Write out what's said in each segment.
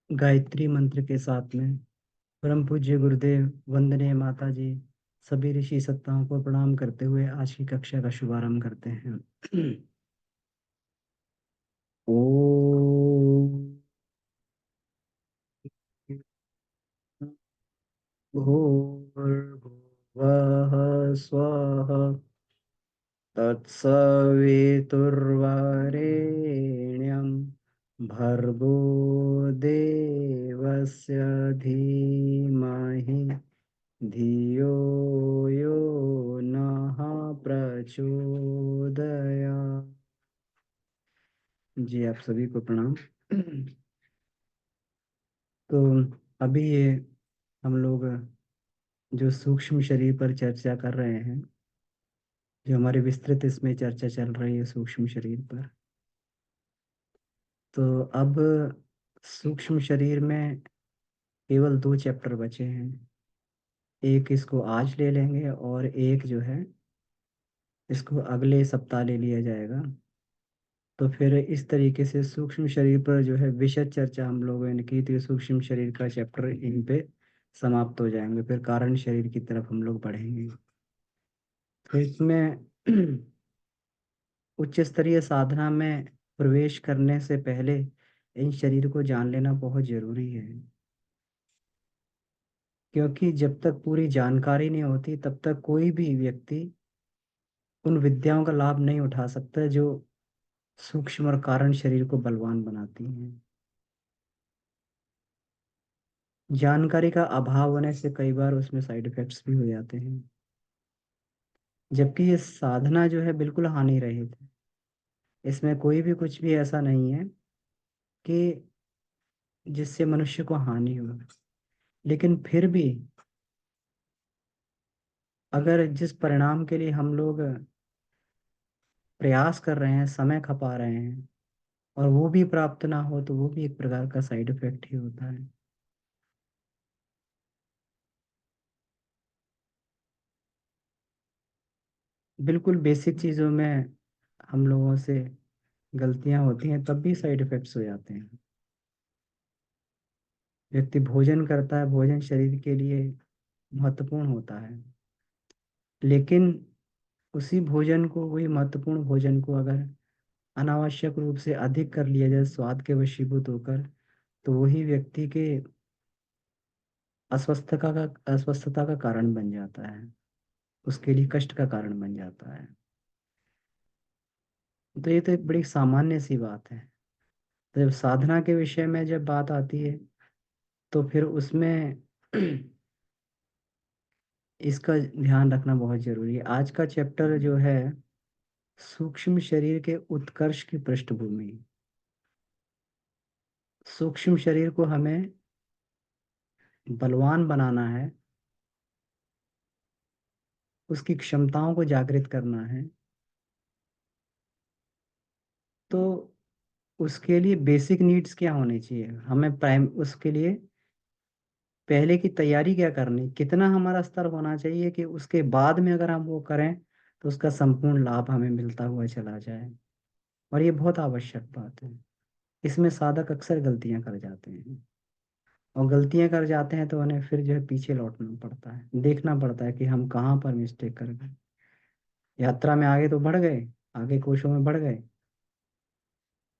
गायत्री मंत्र के साथ में परम पूज्य गुरुदेव, वंदनीय माता जी, सभी ऋषि सत्ताओं को प्रणाम करते हुए आज की कक्षा का शुभारंभ करते हैं। ओम भूर्भुवः स्वः तत्सवितुर्वरेण्यं भर्गो देवस्य धीमहि धियो यो नः प्रचोदयात्। जी, आप सभी को प्रणाम। तो अभी ये हम लोग जो सूक्ष्म शरीर पर चर्चा कर रहे हैं, जो हमारी विस्तृत इसमें चर्चा चल रही है सूक्ष्म शरीर पर। तो अब सूक्ष्म शरीर में केवल 2 चैप्टर बचे हैं। एक इसको आज ले लेंगे और एक जो है इसको अगले सप्ताह ले लिया जाएगा। तो फिर इस तरीके से सूक्ष्म शरीर पर जो है विशद चर्चा हम लोगों ने की थी। सूक्ष्म शरीर का चैप्टर इन पे समाप्त हो जाएंगे, फिर कारण शरीर की तरफ हम लोग बढ़ेंगे। तो इसमें उच्च स्तरीय साधना में प्रवेश करने से पहले इन शरीर को जान लेना बहुत जरूरी है, क्योंकि जब तक पूरी जानकारी नहीं होती तब तक कोई भी व्यक्ति उन विद्याओं का लाभ नहीं उठा सकता जो सूक्ष्म और कारण शरीर को बलवान बनाती हैं। जानकारी का अभाव होने से कई बार उसमें साइड इफेक्ट्स भी हो जाते हैं, जबकि ये साधना जो है बिल्कुल हानि रहित है। इसमें कोई भी कुछ भी ऐसा नहीं है कि जिससे मनुष्य को हानि हो। लेकिन फिर भी अगर जिस परिणाम के लिए हम लोग प्रयास कर रहे हैं, समय खपा रहे हैं, और वो भी प्राप्त ना हो, तो वो भी एक प्रकार का साइड इफेक्ट ही होता है। बिल्कुल बेसिक चीज़ों में हम लोगों से गलतियां होती हैं, तब भी साइड इफेक्ट्स हो जाते हैं। व्यक्ति भोजन करता है, भोजन शरीर के लिए महत्वपूर्ण होता है, लेकिन उसी भोजन को, वही महत्वपूर्ण भोजन को अगर अनावश्यक रूप से अधिक कर लिया जाए स्वाद के वशीभूत होकर, तो वही व्यक्ति के अस्वस्थता का कारण बन जाता है, उसके लिए कष्ट का कारण बन जाता है। तो ये तो एक बड़ी सामान्य सी बात है। तो जब साधना के विषय में जब बात आती है, तो फिर उसमें इसका ध्यान रखना बहुत जरूरी है। आज का चैप्टर जो है सूक्ष्म शरीर के उत्कर्ष की पृष्ठभूमि। सूक्ष्म शरीर को हमें बलवान बनाना है, उसकी क्षमताओं को जागृत करना है। तो उसके लिए बेसिक नीड्स क्या होने चाहिए, हमें प्राइम उसके लिए पहले की तैयारी क्या करनी, कितना हमारा स्तर होना चाहिए कि उसके बाद में अगर हम वो करें तो उसका संपूर्ण लाभ हमें मिलता हुआ चला जाए। और ये बहुत आवश्यक बात है। इसमें साधक अक्सर गलतियां कर जाते हैं, और गलतियां कर जाते हैं तो उन्हें फिर जो है पीछे लौटना पड़ता है, देखना पड़ता है कि हम कहाँ पर मिस्टेक कर गए। यात्रा में आगे तो बढ़ गए, आगे कोशों में बढ़ गए,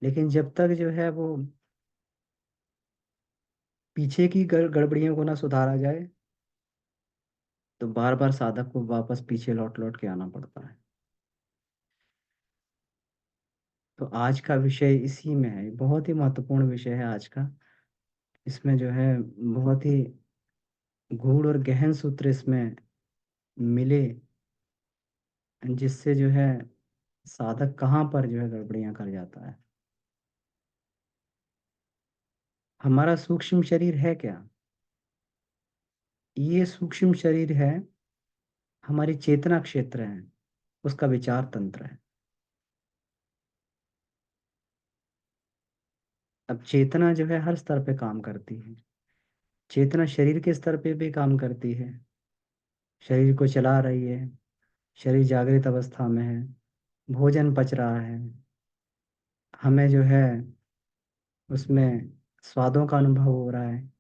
लेकिन जब तक जो है वो पीछे की गड़बड़ियों को ना सुधारा जाए, तो बार बार साधक को वापस पीछे लौट लौट के आना पड़ता है। तो आज का विषय इसी में है, बहुत ही महत्वपूर्ण विषय है आज का। इसमें जो है बहुत ही गूढ़ और गहन सूत्र इसमें मिले, जिससे जो है साधक कहाँ पर जो है गड़बड़ियां कर जाता है। हमारा सूक्ष्म शरीर है क्या? ये सूक्ष्म शरीर है, हमारी चेतना क्षेत्र है, उसका विचार तंत्र है। अब चेतना जो है हर स्तर पे काम करती है। चेतना शरीर के स्तर पे भी काम करती है, शरीर को चला रही है, शरीर जागृत अवस्था में है, भोजन पच रहा है, हमें जो है उसमें स्वादों का अनुभव हो रहा है,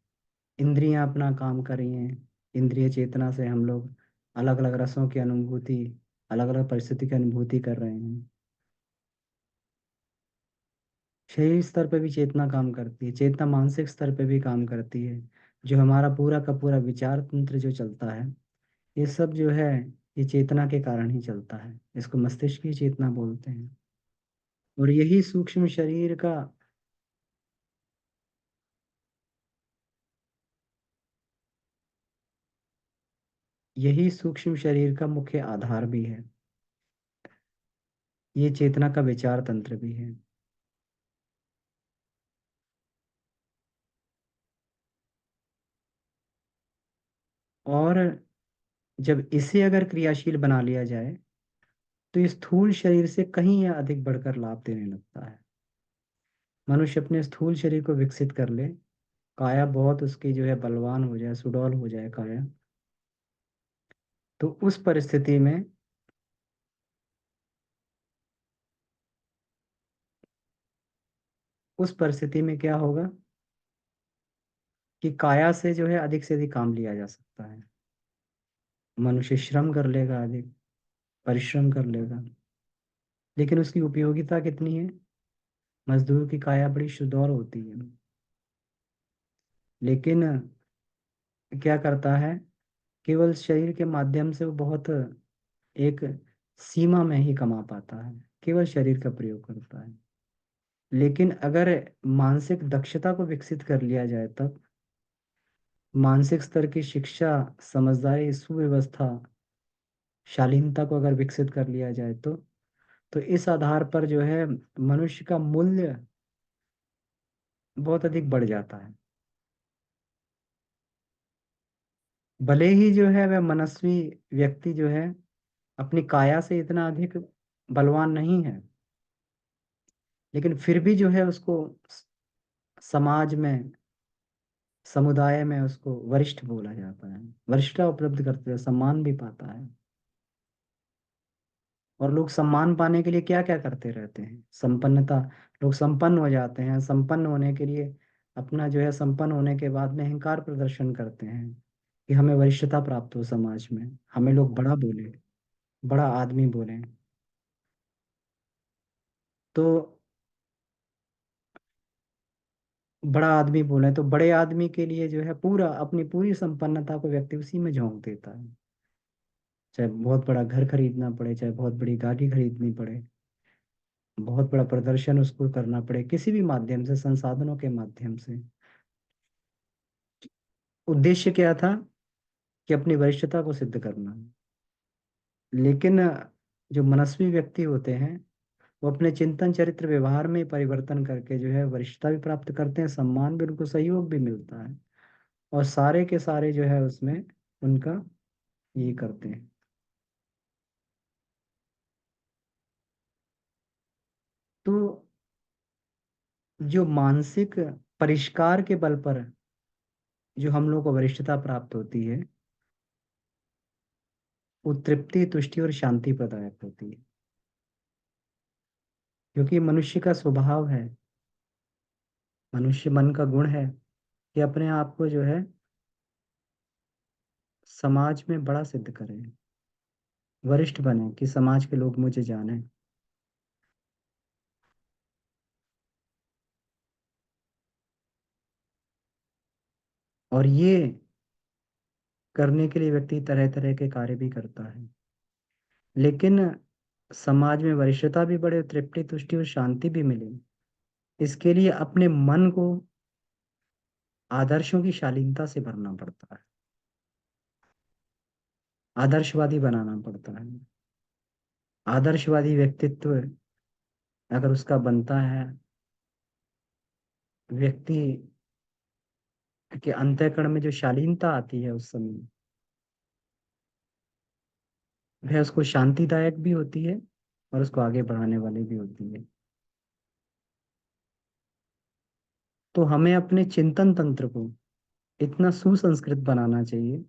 इंद्रियां अपना काम कर रही हैं। इंद्रिय चेतना से हम लोग अलग अलग रसों की अनुभूति, अलग अलग परिस्थिति की अनुभूति कर रहे हैं। शरीर स्तर पे भी चेतना काम करती है, चेतना मानसिक स्तर पे भी काम करती है। जो हमारा पूरा का पूरा विचार तंत्र जो चलता है, ये सब जो है, ये चेतना के कारण ही चलता है। इसको मस्तिष्क की चेतना बोलते हैं। और यही सूक्ष्म शरीर का, यही सूक्ष्म शरीर का मुख्य आधार भी है। ये चेतना का विचार तंत्र भी है। और जब इसे अगर क्रियाशील बना लिया जाए, तो इस स्थूल शरीर से कहीं यह अधिक बढ़कर लाभ देने लगता है। मनुष्य अपने स्थूल शरीर को विकसित कर ले, काया बहुत उसकी जो है बलवान हो जाए, सुडौल हो जाए काया, तो उस परिस्थिति में क्या होगा कि काया से जो है अधिक से अधिक काम लिया जा सकता है। मनुष्य श्रम कर लेगा, अधिक परिश्रम कर लेगा, लेकिन उसकी उपयोगिता कितनी है? मजदूर की काया बड़ी सुडौल होती है, लेकिन क्या करता है, केवल शरीर के माध्यम से वो बहुत एक सीमा में ही कमा पाता है, केवल शरीर का प्रयोग करता है। लेकिन अगर मानसिक दक्षता को विकसित कर लिया जाए, तब मानसिक स्तर की शिक्षा, समझदारी, सुव्यवस्था, शालीनता को अगर विकसित कर लिया जाए, तो इस आधार पर जो है मनुष्य का मूल्य बहुत अधिक बढ़ जाता है। भले ही जो है वह मनस्वी व्यक्ति जो है अपनी काया से इतना अधिक बलवान नहीं है, लेकिन फिर भी जो है उसको समाज में, समुदाय में उसको वरिष्ठ बोला जाता है, वरिष्ठता उपलब्ध करते हैं, सम्मान भी पाता है। और लोग सम्मान पाने के लिए क्या क्या करते रहते हैं? संपन्नता। लोग संपन्न हो जाते हैं, संपन्न होने के लिए अपना जो है, संपन्न होने के बाद में अहंकार प्रदर्शन करते हैं कि हमें वरिष्ठता प्राप्त हो समाज में, हमें लोग बड़ा बोले, बड़ा आदमी बोले। तो बड़ा आदमी बोले तो बड़े आदमी के लिए जो है पूरा अपनी पूरी संपन्नता को व्यक्ति उसी में झोंक देता है। चाहे बहुत बड़ा घर खरीदना पड़े, चाहे बहुत बड़ी गाड़ी खरीदनी पड़े, बहुत बड़ा प्रदर्शन उसको करना पड़े, किसी भी माध्यम से, संसाधनों के माध्यम से। उद्देश्य क्या था? कि अपनी वरिष्ठता को सिद्ध करना। लेकिन जो मनस्वी व्यक्ति होते हैं, वो अपने चिंतन, चरित्र, व्यवहार में परिवर्तन करके जो है वरिष्ठता भी प्राप्त करते हैं, सम्मान भी, उनको सहयोग भी मिलता है, और सारे के सारे जो है उसमें उनका ये करते हैं। तो जो मानसिक परिष्कार के बल पर जो हम लोग को वरिष्ठता प्राप्त होती है, वो तृप्ति, तुष्टि और शांति प्रदायक होती है। क्योंकि मनुष्य का स्वभाव है, मनुष्य मन का गुण है कि अपने आप को जो है समाज में बड़ा सिद्ध करे, वरिष्ठ बने, कि समाज के लोग मुझे जाने। और ये करने के लिए व्यक्ति तरह तरह के कार्य भी करता है। लेकिन समाज में वरिष्ठता भी बढ़े, तृप्ति, तुष्टि और शांति भी मिले, इसके लिए अपने मन को आदर्शों की शालीनता से भरना पड़ता है, आदर्शवादी बनाना पड़ता है। आदर्शवादी व्यक्तित्व अगर उसका बनता है, व्यक्ति के अंतःकरण में जो शालीनता आती है उस समय, वह उसको शांतिदायक भी होती है और उसको आगे बढ़ाने वाली भी होती है। तो हमें अपने चिंतन तंत्र को इतना सुसंस्कृत बनाना चाहिए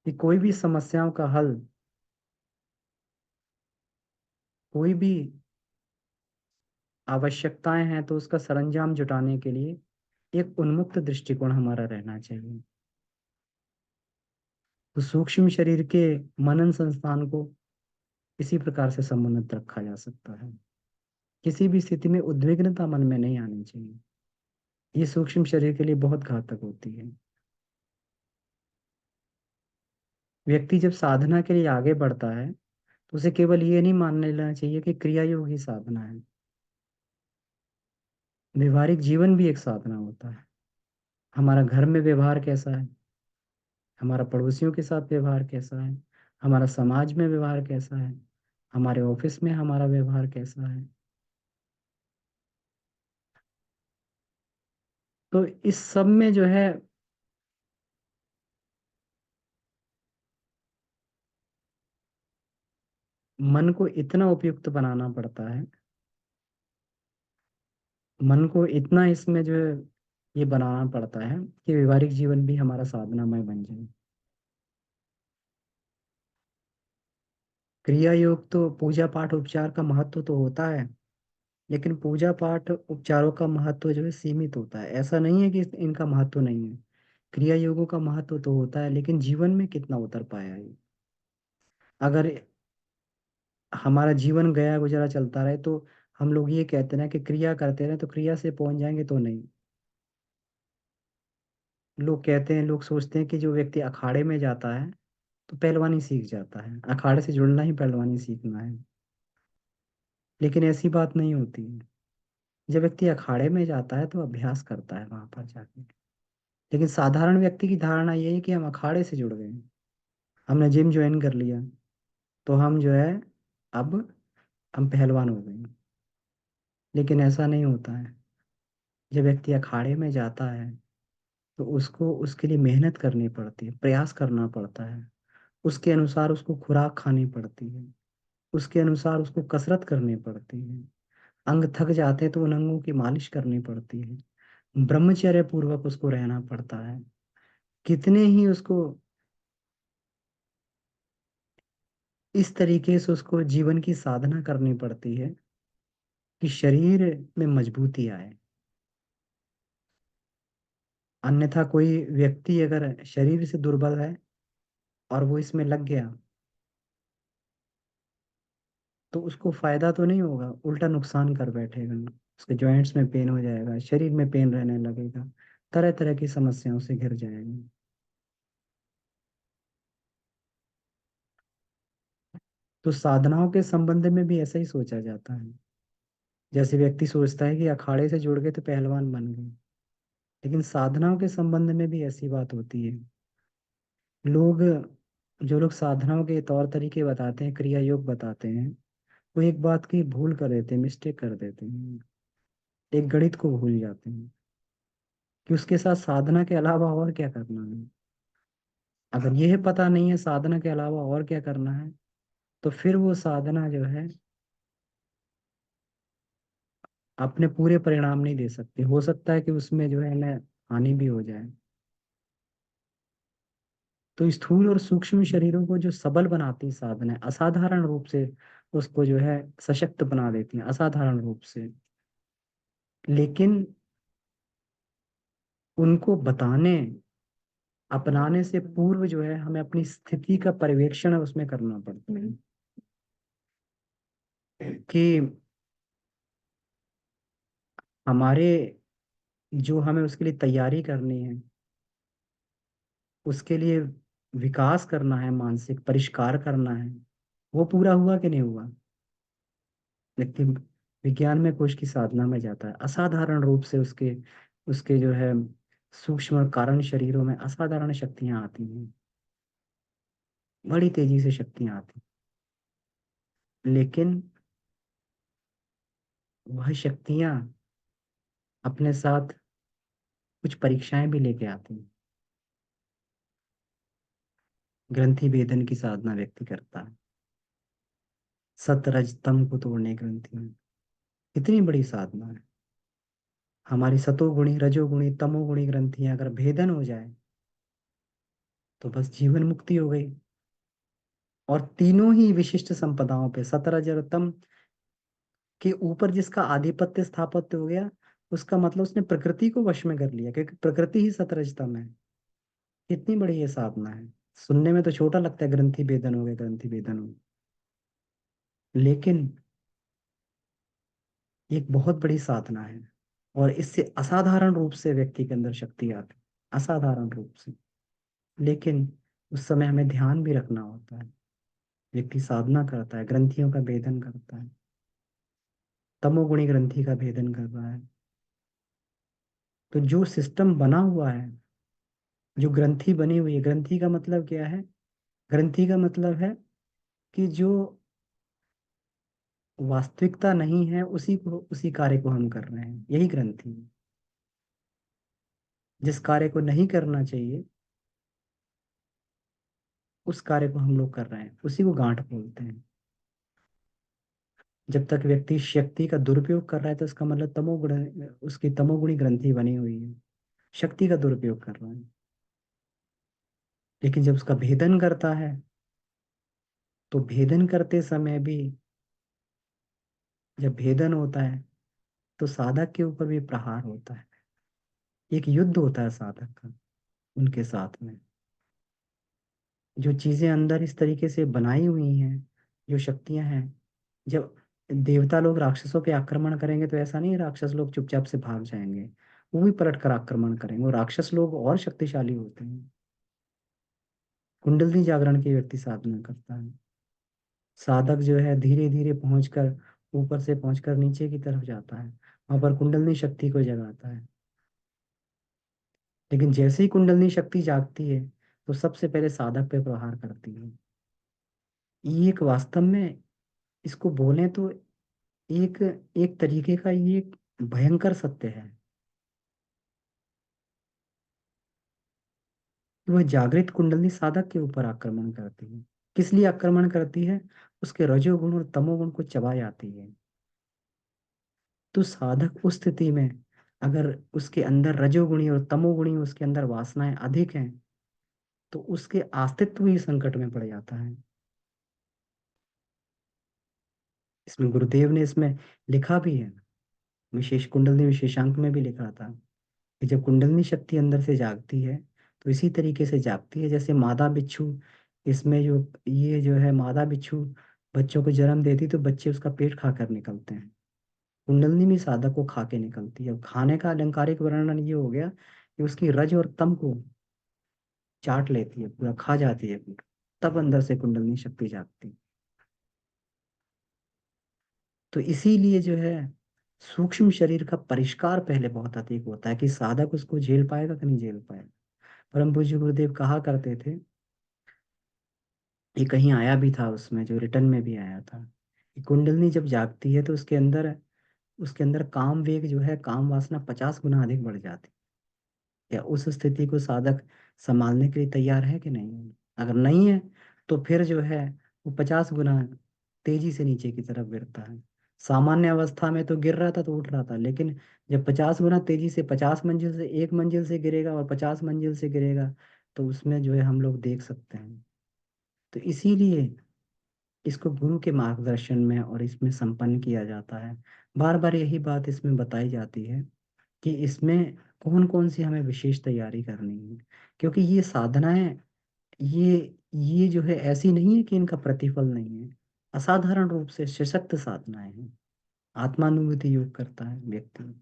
कि कोई भी समस्याओं का हल, कोई भी आवश्यकताएं हैं, तो उसका सरंजाम जुटाने के लिए एक उन्मुक्त दृष्टिकोण हमारा रहना चाहिए। तो सूक्ष्म शरीर के मनन संस्थान को इसी प्रकार से समुन्नत रखा जा सकता है। किसी भी स्थिति में उद्विग्नता मन में नहीं आनी चाहिए। ये सूक्ष्म शरीर के लिए बहुत घातक होती है। व्यक्ति जब साधना के लिए आगे बढ़ता है तो उसे केवल ये नहीं मान लेना चाहिए कि क्रिया योग ही साधना है। व्यवहारिक जीवन भी एक साधना होता है। हमारा घर में व्यवहार कैसा है, हमारा पड़ोसियों के साथ व्यवहार कैसा है, हमारा समाज में व्यवहार कैसा है, हमारे ऑफिस में हमारा व्यवहार कैसा है। तो इस सब में जो है मन को इतना उपयुक्त बनाना पड़ता है, मन को इतना इसमें जो है ये बनाना पड़ता है कि व्यवहारिक जीवन भी हमारा साधनामय बन जाए। क्रिया योग तो पूजा पाठ उपचार का महत्व तो होता है, लेकिन पूजा पाठ उपचारों का महत्व जो है सीमित होता है। ऐसा नहीं है कि इनका महत्व नहीं है। क्रिया योगों का महत्व तो होता है, लेकिन जीवन में कितना उतर पाया है। अगर हमारा जीवन गया गुजरा चलता रहे तो हम लोग ये कहते हैं ना कि क्रिया करते रहे तो क्रिया से पहुंच जाएंगे, तो नहीं। लोग कहते हैं, लोग सोचते हैं कि जो व्यक्ति अखाड़े में जाता है तो पहलवानी सीख जाता है, अखाड़े से जुड़ना ही पहलवानी सीखना है। लेकिन ऐसी बात नहीं होती है। जब व्यक्ति अखाड़े में जाता है तो अभ्यास करता है वहां पर जाके। लेकिन साधारण व्यक्ति की धारणा ये है कि हम अखाड़े से जुड़ गए, हमने जिम ज्वाइन कर लिया तो हम जो है अब हम पहलवान हो गए। लेकिन ऐसा नहीं होता है। जब व्यक्ति अखाड़े में जाता है तो उसको उसके लिए मेहनत करनी पड़ती है, प्रयास करना पड़ता है। उसके अनुसार उसको खुराक खानी पड़ती है, उसके अनुसार उसको कसरत करनी पड़ती है। अंग थक जाते हैं तो उन अंगों की मालिश करनी पड़ती है। ब्रह्मचर्य पूर्वक उसको रहना पड़ता है। कितने ही उसको इस तरीके से उसको जीवन की साधना करनी पड़ती है कि शरीर में मजबूती आए। अन्यथा कोई व्यक्ति अगर शरीर से दुर्बल है और वो इसमें लग गया तो उसको फायदा तो नहीं होगा, उल्टा नुकसान कर बैठेगा। उसके जॉइंट्स में पेन हो जाएगा, शरीर में पेन रहने लगेगा, तरह तरह की समस्याओं से घिर जाएगा। तो साधनाओं के संबंध में भी ऐसा ही सोचा जाता है। जैसे व्यक्ति सोचता है कि अखाड़े से जुड़ गए तो पहलवान बन गए, लेकिन साधनाओं के संबंध में भी ऐसी बात होती है। लोग जो लोग साधनाओं के तौर तरीके बताते हैं, क्रिया योग बताते हैं, वो एक बात की भूल कर देते हैं, मिस्टेक कर देते हैं। एक गणित को भूल जाते हैं कि उसके साथ साधना के अलावा और क्या करना है। अगर यह पता नहीं है साधना के अलावा और क्या करना है, तो फिर वो साधना जो है अपने पूरे परिणाम नहीं दे सकती। हो सकता है कि उसमें जो है ना हानि भी हो जाए। तो स्थूल और सूक्ष्म शरीरों को जो सबल बनाती साधना है, असाधारण रूप से उसको जो है सशक्त बना देती है, असाधारण रूप से। लेकिन उनको बताने अपनाने से पूर्व जो है हमें अपनी स्थिति का पर्यवेक्षण उसमें करना पड़ता है कि हमारे जो हमें उसके लिए तैयारी करनी है, उसके लिए विकास करना है, मानसिक परिष्कार करना है, वो पूरा हुआ कि नहीं हुआ। लेकिन विज्ञान में कोश की साधना में जाता है, असाधारण रूप से उसके उसके जो है सूक्ष्म कारण शरीरों में असाधारण शक्तियां आती हैं, बड़ी तेजी से शक्तियां आती हैं। लेकिन वह शक्तियां अपने साथ कुछ परीक्षाएं भी लेके आती हैं। ग्रंथि भेदन की साधना व्यक्ति करता है, सत रज तम को तोड़ने ग्रंथि में, कितनी बड़ी साधना है। हमारी सतोगुणी रजोगुणी तमोगुणी ग्रंथियां अगर भेदन हो जाए तो बस जीवन मुक्ति हो गई। और तीनों ही विशिष्ट संपदाओं पे सत रज और तम के ऊपर जिसका आधिपत्य स्थापित हो गया, उसका मतलब उसने प्रकृति को वश में कर लिया, क्योंकि प्रकृति ही सतरजतम है। कितनी बड़ी ये साधना है। सुनने में तो छोटा लगता है, ग्रंथि भेदन हो गया, ग्रंथि भेदन हो गया, लेकिन ये एक बहुत बड़ी साधना है। और इससे असाधारण रूप से व्यक्ति के अंदर शक्ति आती है, असाधारण रूप से। लेकिन उस समय हमें ध्यान भी रखना होता है। व्यक्ति साधना करता है, ग्रंथियों का भेदन करता है, तमोगुणी ग्रंथि का भेदन कर रहा है। तो जो सिस्टम बना हुआ है, जो ग्रंथि बनी हुई है, ग्रंथि का मतलब क्या है? ग्रंथि का मतलब है कि जो वास्तविकता नहीं है, उसी कार्य को हम कर रहे हैं, यही ग्रंथि है। जिस कार्य को नहीं करना चाहिए, उस कार्य को हम लोग कर रहे हैं, उसी को गांठ बोलते हैं। जब तक व्यक्ति शक्ति का दुरुपयोग कर रहा है, तो उसका मतलब तमोगुण, उसकी तमोगुणी ग्रंथि बनी हुई है, शक्ति का दुरुपयोग कर रहा है। लेकिन जब उसका भेदन करता है, तो भेदन करते समय भी, जब भेदन होता है, तो साधक के ऊपर भी प्रहार होता है। एक युद्ध होता है साधक का उनके साथ में। जो चीजें अंदर इस तरीके से बनाई हुई हैं, जो शक्तियां हैं, जब देवता लोग राक्षसों पे आक्रमण करेंगे, तो ऐसा नहीं राक्षस लोग चुपचाप से भाग जाएंगे, वो भी पलट कर आक्रमण करेंगे। वो राक्षस लोग और शक्तिशाली होते हैं। कुंडलिनी जागरण की व्यक्ति साधना करता है। साधक जो है धीरे धीरे पहुंचकर, ऊपर से पहुंचकर नीचे की तरफ जाता है, वहां पर कुंडलिनी शक्ति को जगाता है। लेकिन जैसे ही कुंडलिनी शक्ति जागती है, तो सबसे पहले साधक पे प्रहार करती है। ये एक वास्तव में, इसको बोलें तो एक एक तरीके का ये एक भयंकर सत्य है। कि वह जागृत कुंडलिनी साधक के ऊपर आक्रमण करती है। किस लिए आक्रमण करती है? उसके रजोगुण और तमोगुण को चबा जाती है। तो साधक उस स्थिति में, अगर उसके अंदर रजोगुणी और तमोगुणी उसके अंदर वासनाएं अधिक हैं, तो उसके अस्तित्व ही संकट में पड़ जाता है। इसमें गुरुदेव ने इसमें लिखा भी है, विशेष कुंडलिनी विशेषांक में भी लिखा था, कि जब कुंडलिनी शक्ति अंदर से जागती है, तो इसी तरीके से जागती है जैसे मादा बिच्छू। इसमें जो ये जो है मादा बिच्छू बच्चों को जन्म देती, तो बच्चे उसका पेट खाकर निकलते हैं। कुंडलिनी भी साधक को खा के निकलती है। अब खाने का अलंकारिक वर्णन ये हो गया कि उसकी रज और तम को चाट लेती है, पूरा खा जाती है पूरा। तब अंदर से कुंडलिनी शक्ति जागती है। तो इसीलिए जो है, सूक्ष्म शरीर का परिष्कार पहले बहुत अधिक होता है, कि साधक उसको झेल पाएगा कि नहीं झेल पाएगा। परम पूज्य गुरुदेव कहा करते थे, ये कहीं आया भी था, उसमें जो रिटर्न में भी आया था, कि कुंडलिनी जब जागती है, तो उसके अंदर काम वेग जो है, काम वासना 50 गुना अधिक बढ़ जाती है। या उस स्थिति को साधक संभालने के लिए तैयार है कि नहीं? अगर नहीं है, तो फिर जो है वो 50 गुना तेजी से नीचे की तरफ गिरता है। सामान्य अवस्था में तो गिर रहा था तो उठ रहा था, लेकिन जब 50 गुना तेजी से, 50 मंजिल से, एक मंजिल से गिरेगा और 50 मंजिल से गिरेगा, तो उसमें जो है हम लोग देख सकते हैं। तो इसीलिए इसको गुरु के मार्गदर्शन में और इसमें संपन्न किया जाता है। बार बार यही बात इसमें बताई जाती है, कि इसमें कौन कौन सी हमें विशेष तैयारी करनी है। क्योंकि ये साधनाएं, ये ये जो है ऐसी नहीं है कि इनका प्रतिफल नहीं है। असाधारण रूप से सशक्त साधनाएं हैं। आत्मानुभूति योग करता है व्यक्ति।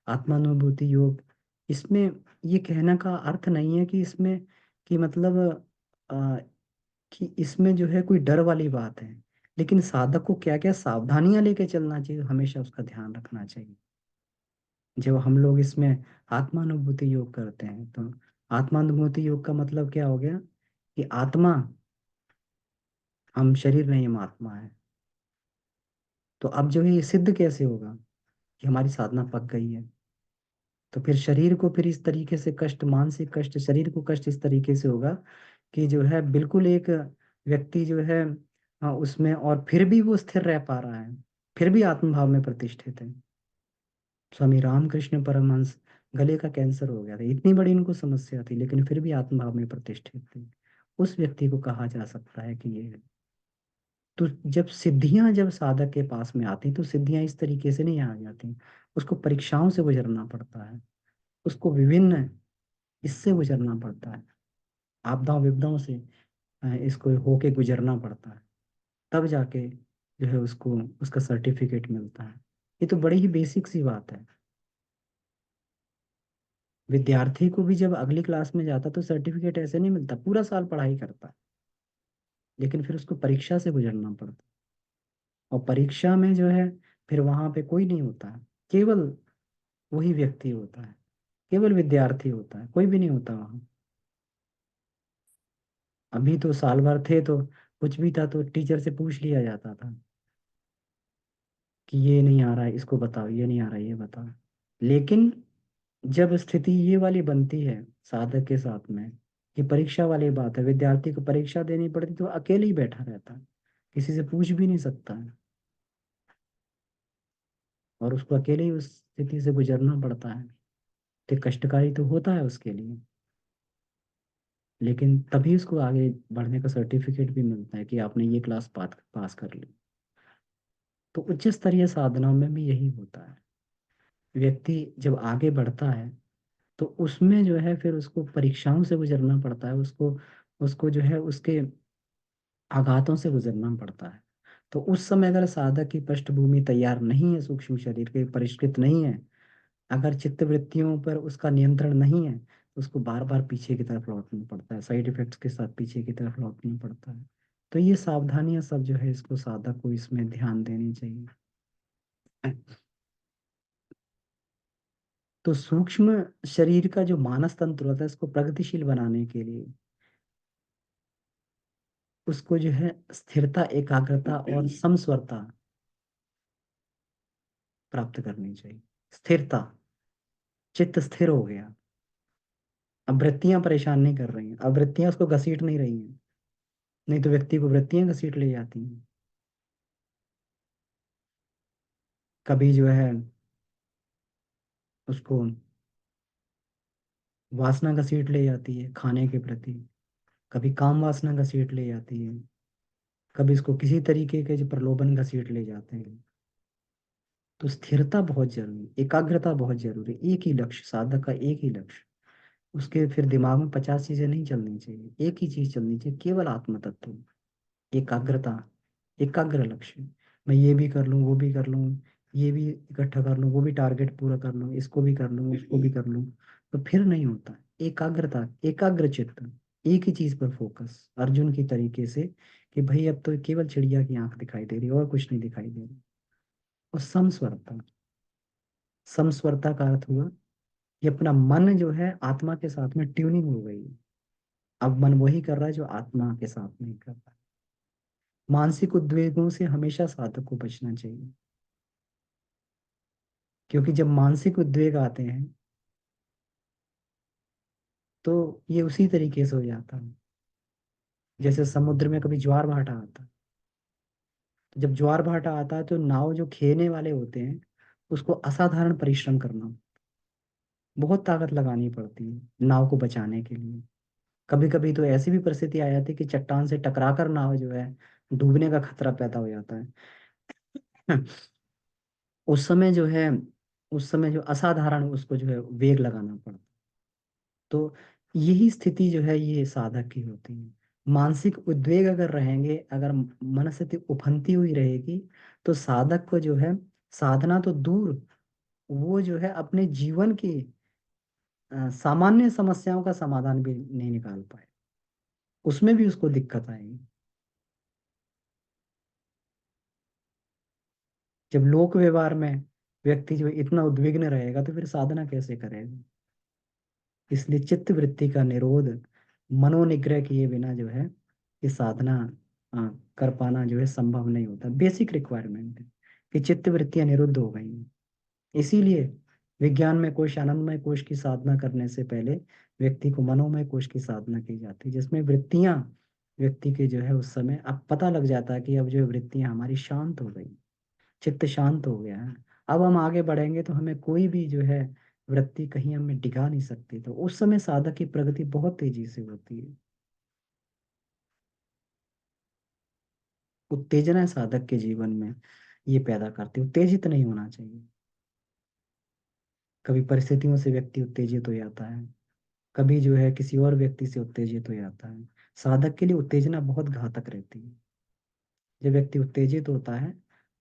आत्मानुभूति योग, इसमें ये कहने का अर्थ नहीं है कि इसमें, कि मतलब अ, कि इसमें जो है कोई डर वाली बात है। लेकिन साधक को क्या क्या सावधानियां लेके चलना चाहिए, हमेशा उसका ध्यान रखना चाहिए। जब हम लोग इसमें आत्मानुभूति योग करते हैं, तो आत्मानुभूति योग का मतलब क्या हो गया? कि आत्मा, हम शरीर नहीं, हम आत्मा है। तो अब जो है ये सिद्ध कैसे होगा कि हमारी साधना पक गई है? तो फिर शरीर को फिर इस तरीके से कष्ट, मानसिक कष्ट, शरीर को कष्ट इस तरीके से होगा, कि जो है बिल्कुल एक व्यक्ति जो है, हाँ, उसमें, और फिर भी वो स्थिर रह पा रहा है, फिर भी आत्मभाव में प्रतिष्ठित है। स्वामी रामकृष्ण परमहंस, गले का कैंसर हो गया था, इतनी बड़ी इनको समस्या थी, लेकिन फिर भी आत्मभाव में प्रतिष्ठित थे। उस व्यक्ति को कहा जा सकता है कि ये है। तो जब सिद्धियां जब साधक के पास में आती तो सिद्धियां इस तरीके से नहीं आ जाती। उसको परीक्षाओं से गुजरना पड़ता है, उसको विभिन्न इससे गुजरना पड़ता है, आपदाओं विपदाओं से इसको होके गुजरना पड़ता है, तब जाके जो है उसको उसका सर्टिफिकेट मिलता है। ये तो बड़ी ही बेसिक सी बात है। विद्यार्थी को भी जब अगली क्लास में जाता तो सर्टिफिकेट ऐसे नहीं मिलता, पूरा साल पढ़ाई करता है, लेकिन फिर उसको परीक्षा से गुजरना पड़ता है। और परीक्षा में जो है फिर वहां पे कोई नहीं होता है, केवल वही व्यक्ति होता है, केवल विद्यार्थी होता है, कोई भी नहीं होता वहां। अभी तो साल भर थे तो कुछ भी था तो टीचर से पूछ लिया जाता था कि ये नहीं आ रहा है इसको बताओ, ये नहीं आ रहा है ये बताओ। लेकिन जब स्थिति ये वाली बनती है साधक के साथ में, कि परीक्षा वाली बात है, विद्यार्थी को परीक्षा देनी पड़ती तो वो अकेले ही बैठा रहता है, किसी से पूछ भी नहीं सकता है, और उसको अकेले ही उस स्थिति से गुजरना पड़ता है। तो कष्टकारी तो होता है उसके लिए, लेकिन तभी उसको आगे बढ़ने का सर्टिफिकेट भी मिलता है कि आपने ये क्लास पास कर ली। तो उच्च स्तरीय साधनाओं में भी यही होता है। व्यक्ति जब आगे बढ़ता है तो उसमें जो है फिर उसको परीक्षाओं से गुजरना पड़ता है, उसको उसको जो है उसके आघातों से गुजरना पड़ता है। तो उस समय अगर साधक की पृष्ठभूमि तैयार नहीं है, सूक्ष्म शरीर के परिष्कृत नहीं है, अगर चित्त वृत्तियों पर उसका नियंत्रण नहीं है, तो उसको बार बार पीछे की तरफ लौटना पड़ता है, साइड इफेक्ट्स के साथ पीछे की तरफ लौटना पड़ता है। तो ये सावधानियां सब जो है इसको साधक को इसमें ध्यान देनी चाहिए। तो सूक्ष्म शरीर का जो मानस तंत्र होता है इसको प्रगतिशील बनाने के लिए उसको जो है स्थिरता, एकाग्रता और समस्वरता प्राप्त करनी चाहिए। स्थिरता, चित्त स्थिर हो गया, अब वृत्तियां परेशान नहीं कर रही हैं, अब वृत्तियां उसको घसीट नहीं रही हैं, नहीं तो व्यक्ति को वृत्तियां घसीट ले जाती हैं। कभी जो है उसको वासना घसीट ले जाती है खाने के प्रति, कभी काम वासना घसीट ले जाती है, कभी इसको किसी तरीके के जो प्रलोभन घसीट ले जाते हैं। तो स्थिरता बहुत जरूरी, एकाग्रता बहुत जरूरी, एक ही लक्ष्य, साधक का एक ही लक्ष्य। उसके फिर दिमाग में 50 चीजें नहीं चलनी चाहिए, एक ही चीज चलनी चाहिए, केवल आत्म तत्व, एकाग्रता, एकाग्र लक्ष्य। मैं ये भी कर लूँ, वो भी कर लूँ, ये भी इकट्ठा कर लूँ, वो भी टारगेट पूरा कर लूँ, इसको भी कर लूँ, उसको भी कर लूँ, तो फिर नहीं होता। एकाग्रता, एकाग्र चित्त, एक ही चीज पर फोकस, अर्जुन की तरीके से कि भाई अब तो केवल चिड़िया की आंख दिखाई दे रही है और कुछ नहीं दिखाई दे रही। और समस्वरता, समस्वरता का अर्थ हुआ कि अपना मन जो है आत्मा के साथ में ट्यूनिंग हो गई। अब मन वही कर रहा है जो आत्मा के साथ नहीं कर रहा है। मानसिक उद्वेगों से हमेशा साधक को बचना चाहिए, क्योंकि जब मानसिक उद्वेग आते हैं तो ये उसी तरीके से हो जाता है जैसे समुद्र में कभी ज्वार भाटा आता है। तो जब ज्वार भाटा आता है तो नाव जो खेने वाले होते हैं उसको असाधारण परिश्रम करना, बहुत ताकत लगानी पड़ती है नाव को बचाने के लिए। कभी कभी तो ऐसी भी परिस्थिति आ जाती है कि चट्टान से टकराकर नाव जो है डूबने का खतरा पैदा हो जाता है। उस समय जो है, उस समय जो असाधारण उसको जो है वेग लगाना पड़ता है। तो यही स्थिति जो है ये साधक की होती है। मानसिक उद्वेग अगर रहेंगे, अगर मनस्थिति उफनती हुई रहेगी, तो साधक को जो है साधना तो दूर, वो जो है अपने जीवन की सामान्य समस्याओं का समाधान भी नहीं निकाल पाए, उसमें भी उसको दिक्कत आएगी। जब लोक व्यवहार में व्यक्ति जो इतना उद्विग्न रहेगा तो फिर साधना कैसे करेगा। इसलिए चित्त वृत्ति का निरोध, मनोनिग्रह किए बिना जो है ये साधना आ, कर पाना जो है संभव नहीं होता। बेसिक रिक्वायरमेंट है कि चित्त वृत्तियां निरुद्ध हो गई हैं। इसीलिए विज्ञान में कोश, आनंदमय कोश की साधना करने से पहले व्यक्ति को मनोमय कोश की साधना की जाती है, जिसमें वृत्तियां व्यक्ति के जो है उस समय अब पता लग जाता है कि अब जो वृत्तियां हमारी शांत हो गई, चित्त शांत हो गया है। अब हम आगे बढ़ेंगे तो हमें कोई भी जो है वृत्ति कहीं हमें डिगा नहीं सकती। तो उस समय साधक की प्रगति बहुत तेजी से होती है। उत्तेजना साधक के जीवन में ये पैदा करती है। उत्तेजित नहीं होना चाहिए। कभी परिस्थितियों से व्यक्ति उत्तेजित हो जाता है, कभी जो है किसी और व्यक्ति से उत्तेजित हो जाता है। साधक के लिए उत्तेजना बहुत घातक रहती है। जब व्यक्ति उत्तेजित होता है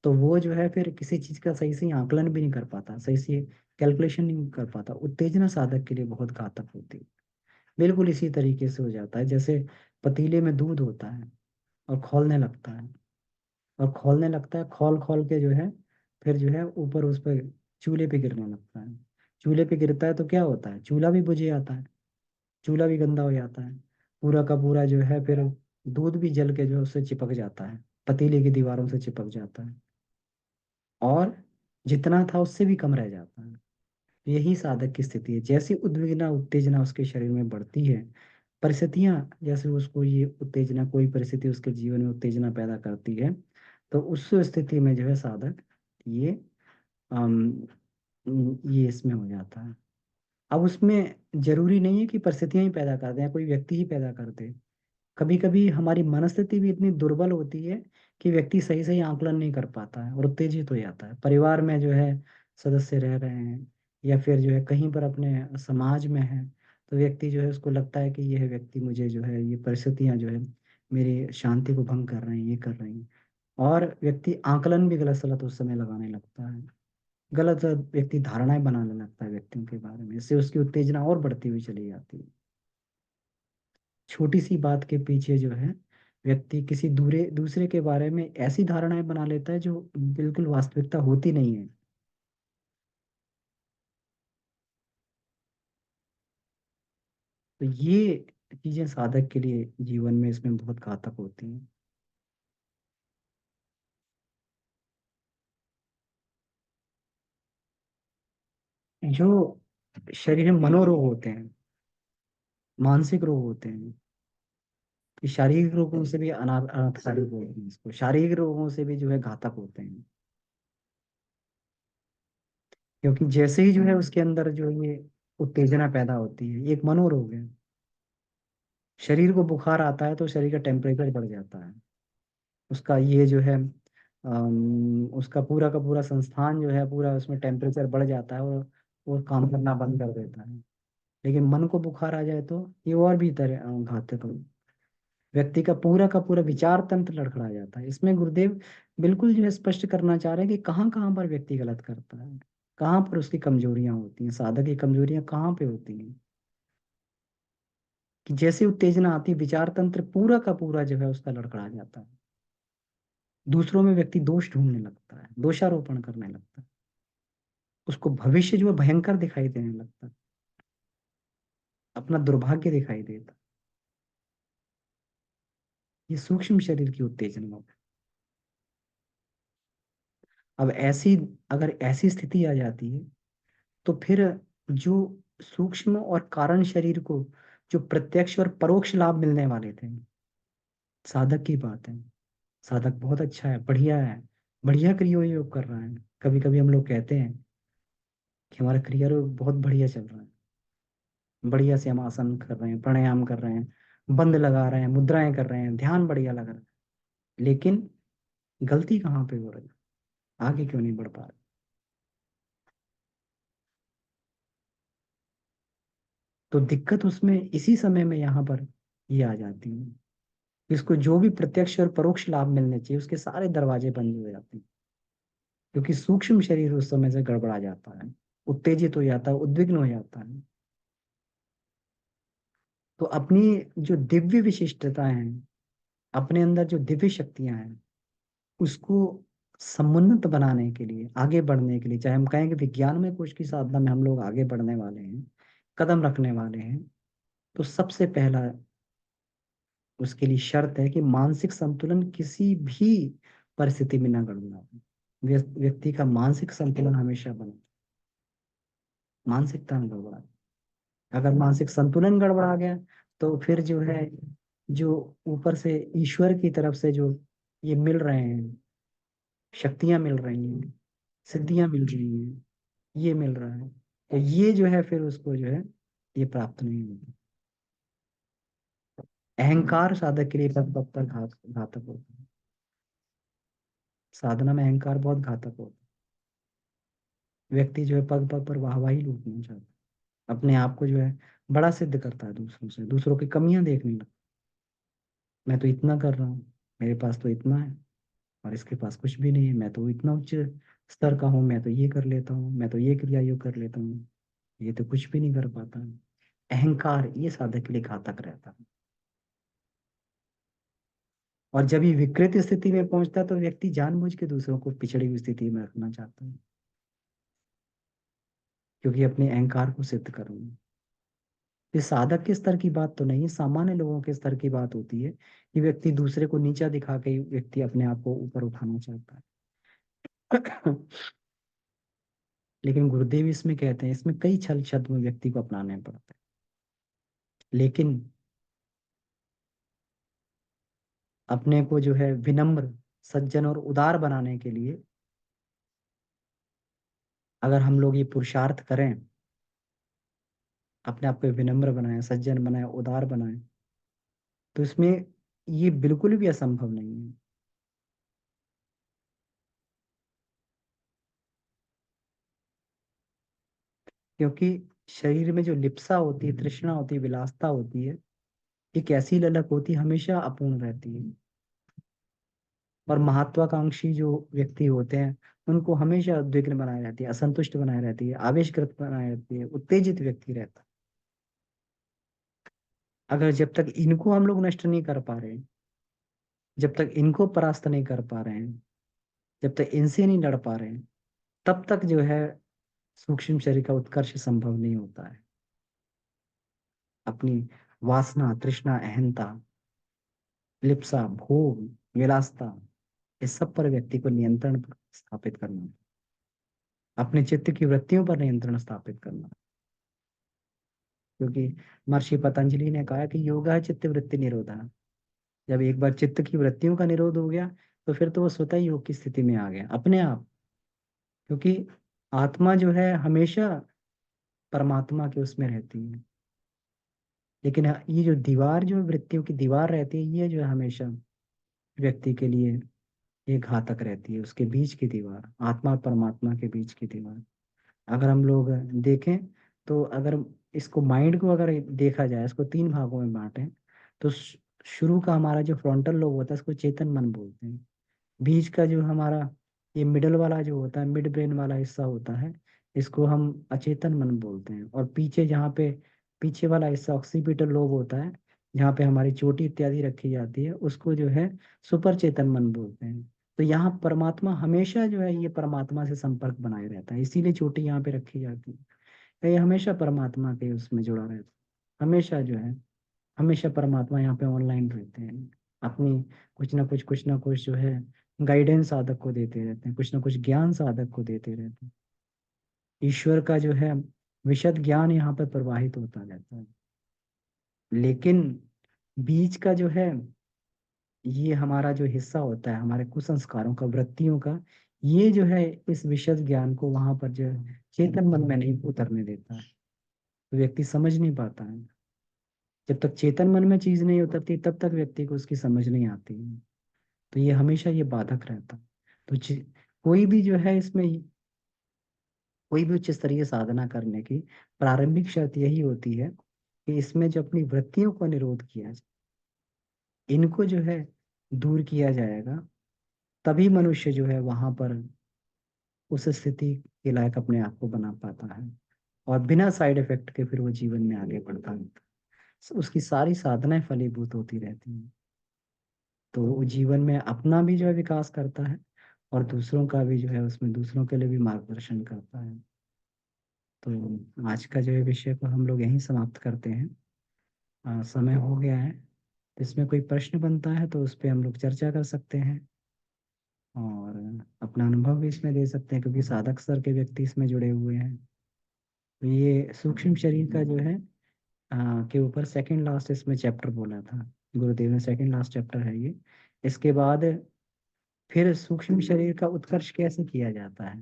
तो वो जो है फिर किसी चीज का सही से आकलन भी नहीं कर पाता, सही से कैलकुलेशन नहीं कर पाता। उत्तेजना साधक के लिए बहुत घातक होती है। बिल्कुल इसी तरीके से हो जाता है जैसे पतीले में दूध होता है और खौलने लगता है, और खौलने लगता है, खौल खौल के जो है फिर जो है ऊपर उस पर चूल्हे पे गिरने लगता है। चूल्हे पे गिरता है तो क्या होता है, चूल्हा भी बुझ जाता है, चूल्हा भी गंदा हो जाता है। पूरा का पूरा जो है फिर दूध भी जल के जो है उससे चिपक जाता है, पतीले की दीवारों से चिपक जाता है, और जितना था उससे भी कम रह जाता है। यही साधक की स्थिति है। जैसी उद्विग्नता उत्तेजना उसके शरीर में बढ़ती है, परिस्थितियां जैसे उसको ये उत्तेजना, कोई परिस्थिति उसके जीवन में उत्तेजना पैदा करती है, तो उस स्थिति में जो है साधक ये अम, ये इसमें हो जाता है। अब उसमें जरूरी नहीं है कि परिस्थितियां ही पैदा कर दें या कोई व्यक्ति ही पैदा कर दे। कभी कभी हमारी मनस्थिति भी इतनी दुर्बल होती है कि व्यक्ति सही सही आकलन नहीं कर पाता है और उत्तेजित हो जाता है। परिवार में जो है सदस्य रह रहे हैं या फिर जो है कहीं पर अपने समाज में है, तो व्यक्ति जो है उसको लगता है कि यह व्यक्ति मुझे जो है ये परिस्थितियां जो है मेरी शांति को भंग कर रहे हैं, ये कर रही हैं। और व्यक्ति आकलन भी गलत सलत उस समय लगाने लगता है, गलत व्यक्ति धारणाएं बनाने लगता है व्यक्तियों के बारे में। इससे उसकी उत्तेजना और बढ़ती हुई चली जाती है। छोटी सी बात के पीछे जो है व्यक्ति किसी दूसरे के बारे में ऐसी धारणाएं बना लेता है जो बिल्कुल वास्तविकता होती नहीं है। तो ये चीजें साधक के लिए जीवन में इसमें बहुत घातक होती हैं। जो शरीर में मनोरोग होते हैं, मानसिक रोग होते हैं, कि शारीरिक रोगों से भी अनाथकारी बोलते हैं इसको, शारीरिक रोगों से भी जो है घातक होते हैं। क्योंकि जैसे ही जो है उसके अंदर जो ये उत्तेजना पैदा होती है, ये एक मनोरोग है। शरीर को बुखार आता है तो शरीर का टेम्परेचर बढ़ जाता है, उसका ये जो है उसका पूरा का पूरा संस्थान जो है पूरा उसमें टेम्परेचर बढ़ जाता है और वो काम करना बंद कर देता है। लेकिन मन को बुखार आ जाए तो ये और भी तरह घातक हो। व्यक्ति का पूरा विचार तंत्र लड़खड़ा जाता है। इसमें गुरुदेव बिल्कुल जो है स्पष्ट करना चाह रहे हैं कि कहाँ कहाँ पर व्यक्ति गलत करता है, कहाँ पर उसकी कमजोरियां होती हैं, साधक की कमजोरियां कहाँ पे होती हैं। कि जैसे उत्तेजना आती है विचार तंत्र पूरा का पूरा जो है उसका लड़खड़ा जाता है। दूसरों में व्यक्ति दोष ढूंढने लगता है, दोषारोपण करने लगता है, उसको भविष्य जो है भयंकर दिखाई देने लगता है, अपना दुर्भाग्य दिखाई देता है। ये सूक्ष्म शरीर की उत्तेजना है। अब ऐसी, अगर ऐसी स्थिति आ जाती है तो फिर जो सूक्ष्म और कारण शरीर को जो प्रत्यक्ष और परोक्ष लाभ मिलने वाले थे, साधक की बात है, साधक बहुत अच्छा है, बढ़िया है, बढ़िया क्रिया योग कर रहा है। कभी कभी हम लोग कहते हैं कि हमारा क्रिया योग बहुत बढ़िया चल रहा है, बढ़िया से हम आसन कर रहे हैं, प्राणायाम कर रहे हैं, बंद लगा रहे हैं, मुद्राएं कर रहे हैं, ध्यान बढ़िया लग रहा है। लेकिन गलती कहाँ पे हो रही है, आगे क्यों नहीं बढ़ पा रहे? तो दिक्कत उसमें इसी समय में यहाँ पर ये आ जाती है। इसको जो भी प्रत्यक्ष और परोक्ष लाभ मिलने चाहिए उसके सारे दरवाजे बंद हो जाते हैं, क्योंकि सूक्ष्म शरीर उस समय से गड़बड़ा जाता है, उत्तेजित हो जाता है, उद्विग्न हो जाता है। तो अपनी जो दिव्य विशिष्टताएं हैं, अपने अंदर जो दिव्य शक्तियां हैं, उसको समुन्नत बनाने के लिए, आगे बढ़ने के लिए, चाहे हम कहें कि विज्ञान में कुछ की साधना में हम लोग आगे बढ़ने वाले हैं, कदम रखने वाले हैं, तो सबसे पहला उसके लिए शर्त है कि मानसिक संतुलन किसी भी परिस्थिति में ना गड़बड़ाए। व्यक्ति का मानसिक संतुलन हमेशा बने, मानसिकता में गड़बड़ा, अगर मानसिक संतुलन गड़बड़ा गया तो फिर जो है, जो ऊपर से ईश्वर की तरफ से जो ये मिल रहे हैं, शक्तियां मिल रही हैं, सिद्धियां मिल रही हैं, ये मिल रहा है, तो ये जो है फिर उसको जो है ये प्राप्त नहीं होगा। अहंकार साधक के लिए तब तक घातक होता है। साधना में अहंकार बहुत घातक होता है। व्यक्ति जो है पग पग पर वाहवाही लूटना चाहता है, अपने आप को जो है बड़ा सिद्ध करता है दूसरों से, दूसरों की कमियां देखने लगता है। मैं तो इतना कर रहा हूँ, मेरे पास तो इतना है, और इसके पास कुछ भी नहीं है, मैं तो इतना उच्च स्तर का हूँ, मैं तो ये कर लेता हूँ, मैं तो ये क्रिया योग कर लेता हूँ, ये तो कुछ भी नहीं कर पाता है। अहंकार ये साधक के लिए घातक रहता है। और जब ये विकृत स्थिति में पहुंचता है तो व्यक्ति जानबूझ के दूसरों को पिछड़ी हुई स्थिति में रखना चाहता है, क्योंकि अपने अहंकार को सिद्ध करना है। ये साधक के स्तर की बात तो नहीं है, सामान्य लोगों के स्तर की बात होती है कि व्यक्ति दूसरे को नीचा दिखा के व्यक्ति अपने आप को ऊपर उठाना चाहता है। लेकिन गुरुदेव इसमें कहते हैं, इसमें कई छल छद्म व्यक्ति को अपनाने पड़ते हैं। लेकिन अपने को जो है विनम्र, सज्जन और उदार बनाने के लिए अगर हम लोग ये पुरुषार्थ करें, अपने आप को विनम्र बनाए, सज्जन बनाए, उदार बनाए, तो इसमें ये बिल्कुल भी असंभव नहीं है। क्योंकि शरीर में जो लिप्सा होती है, तृष्णा होती है, विलासता होती है, एक ऐसी ललक होती है, हमेशा अपूर्ण रहती है। और महत्वाकांक्षी जो व्यक्ति होते हैं, उनको हमेशा उद्विग्न बनाए रहती है, असंतुष्ट बनाए रहती है, आवेशग्रस्त बनाए रहती है, उत्तेजित व्यक्ति रहता है। अगर जब तक इनको हम लोग नष्ट नहीं कर पा रहे, जब तक इनको परास्त नहीं कर पा रहे हैं, जब तक इनसे नहीं लड़ पा रहे हैं, तब तक जो है सूक्ष्म शरीर का उत्कर्ष संभव नहीं होता है। अपनी वासना, तृष्णा, अहंता, लिप्सा, भोग, विलासता, इस सब पर व्यक्ति को नियंत्रण स्थापित करना, अपने चित्त की वृत्तियों पर नियंत्रण स्थापित करना। क्योंकि महर्षि पतंजलि ने कहा कि योगा है चित्त वृत्ति निरोधा। जब एक बार चित्त की वृत्तियों का निरोध हो गया, तो फिर तो वो स्वतः ही योग की स्थिति में आ गया अपने आप। क्योंकि आत्मा जो है हमेशा परमात्मा के उसमें रहती है। लेकिन ये जो दीवार, जो वृत्तियों की दीवार रहती है, ये जो है हमेशा व्यक्ति के लिए ये घातक रहती है, उसके बीच की दीवार, आत्मा और परमात्मा के बीच की दीवार। अगर हम लोग देखें, तो अगर इसको माइंड को अगर देखा जाए, इसको तीन भागों में बांटें, तो शुरू का हमारा जो फ्रंटल लोब होता है, इसको चेतन मन बोलते हैं। बीच का जो हमारा ये मिडल वाला जो होता है, मिड ब्रेन वाला हिस्सा होता है, इसको हम अचेतन मन बोलते हैं। और पीछे जहाँ पे पीछे वाला हिस्सा ऑक्सीपिटल लोब होता है, जहाँ पे हमारी चोटी इत्यादि रखी जाती है, उसको जो है सुपर चेतन मन बोलते हैं। तो यहाँ परमात्मा हमेशा जो है ये परमात्मा से संपर्क बनाए रहता है, इसीलिए चोटी यहाँ पे रखी जाती है। ये हमेशा परमात्मा के उसमें जुड़ा रहता है, हमेशा जो है, हमेशा परमात्मा यहाँ पे ऑनलाइन रहते हैं। अपनी कुछ ना कुछ जो है गाइडेंस साधक को देते रहते हैं, कुछ ना कुछ ज्ञान साधक को देते रहते हैं। ईश्वर का जो है विशद ज्ञान यहाँ पर प्रवाहित होता रहता है। लेकिन बीच का जो है, ये हमारा जो हिस्सा होता है हमारे कुसंस्कारों का, वृत्तियों का, ये जो है इस विशद ज्ञान को वहां पर जो है चेतन मन में नहीं उतरने देता है, तो व्यक्ति समझ नहीं पाता है। जब तक चेतन मन में चीज नहीं उतरती, तब तक व्यक्ति को उसकी समझ नहीं आती है। तो ये हमेशा ये बाधक रहता है। तो कोई भी जो है इसमें, कोई भी उच्च स्तरीय साधना करने की प्रारंभिक शर्त यही होती है कि इसमें जो अपनी वृत्तियों को निरोध किया जाए, इनको जो है दूर किया जाएगा, तभी मनुष्य जो है वहां पर उस स्थिति के लायक अपने आप को बना पाता है, और बिना साइड इफेक्ट के फिर वो जीवन में आगे बढ़ता है। उसकी सारी साधनाएं फलीभूत होती रहती हैं। तो वो जीवन में अपना भी जो है विकास करता है, और दूसरों का भी जो है उसमें दूसरों के लिए भी मार्गदर्शन करता है। तो आज का जो है विषय को हम लोग यहीं समाप्त करते हैं। समय हो गया है, तो इसमें कोई प्रश्न बनता है तो उस पर हम लोग चर्चा कर सकते हैं, और अपना अनुभव भी इसमें दे सकते हैं, क्योंकि साधक स्तर के व्यक्ति इसमें जुड़े हुए हैं। तो ये सूक्ष्म शरीर का जो है के ऊपर सेकंड लास्ट इसमें चैप्टर बोला था गुरुदेव ने, सेकंड लास्ट चैप्टर है ये। इसके बाद फिर सूक्ष्म शरीर का उत्कर्ष कैसे किया जाता है,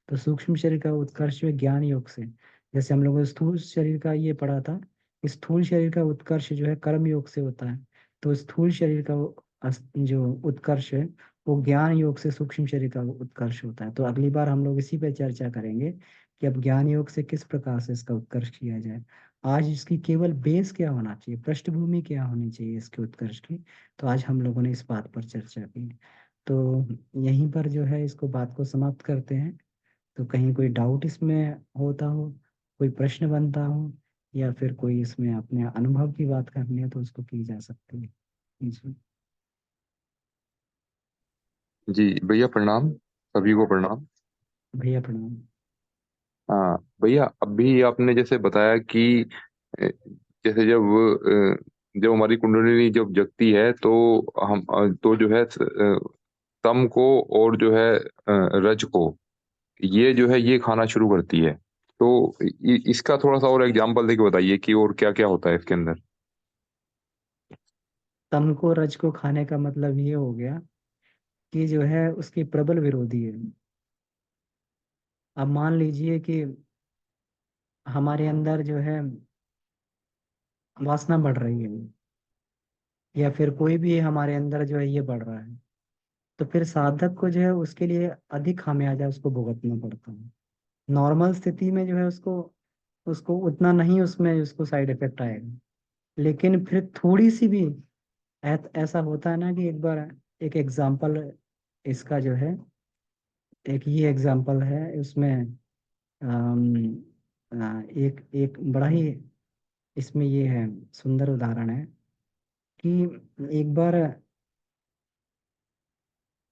तो सूक्ष्म शरीर का उत्कर्ष जो है ज्ञान योग से, जैसे हम लोगों ने स्थूल शरीर का ये पढ़ा था, स्थूल शरीर का उत्कर्ष जो है कर्म योग से होता है। तो स्थूल शरीर का जो उत्कर्ष है वो ज्ञान योग से सूक्ष्म शरीर का उत्कर्ष होता है। तो अगली बार हम लोग इसी पे चर्चा करेंगे कि अब ज्ञान योग से किस प्रकार से इसका उत्कर्ष किया जाए। आज इसकी केवल बेस क्या होना चाहिए, पृष्ठभूमि क्या होनी चाहिए इसके उत्कर्ष की, तो आज हम लोगों ने इस बात पर चर्चा की। तो यहीं पर जो है इसको बात को समाप्त करते हैं। तो कहीं कोई डाउट इसमें होता हो, कोई प्रश्न बनता हो, या फिर कोई इसमें अपने अनुभव की बात करनी है तो उसको की जा सकती है। जी। जी भैया प्रणाम, सभी को प्रणाम। भैया प्रणाम। हाँ भैया, अभी आपने जैसे बताया कि जैसे जब हमारी कुंडलिनी जब जगती है तो हम तो जो है तम को और जो है रज को, ये जो है ये खाना शुरू करती है। तो इसका थोड़ा सा और एग्जांपल देके बताइए कि और क्या क्या होता है इसके अंदर। तम को रज को खाने का मतलब ये हो गया कि जो है उसकी प्रबल विरोधी है। अब मान लीजिए कि हमारे अंदर जो है वासना बढ़ रही है, या फिर कोई भी हमारे अंदर जो है ये बढ़ रहा है, तो फिर साधक को जो है उसके लिए अधिक खामियाजा उसको भुगतना पड़ता है। नॉर्मल स्थिति में जो है उसको उसको उतना नहीं उसमें उसको साइड इफेक्ट आएगा। लेकिन फिर थोड़ी सी भी ऐसा होता है ना कि एक बार एक एग्जाम्पल इसका जो है, एक ये एग्जाम्पल है उसमें, एक एक बड़ा ही इसमें ये है, सुंदर उदाहरण है कि एक बार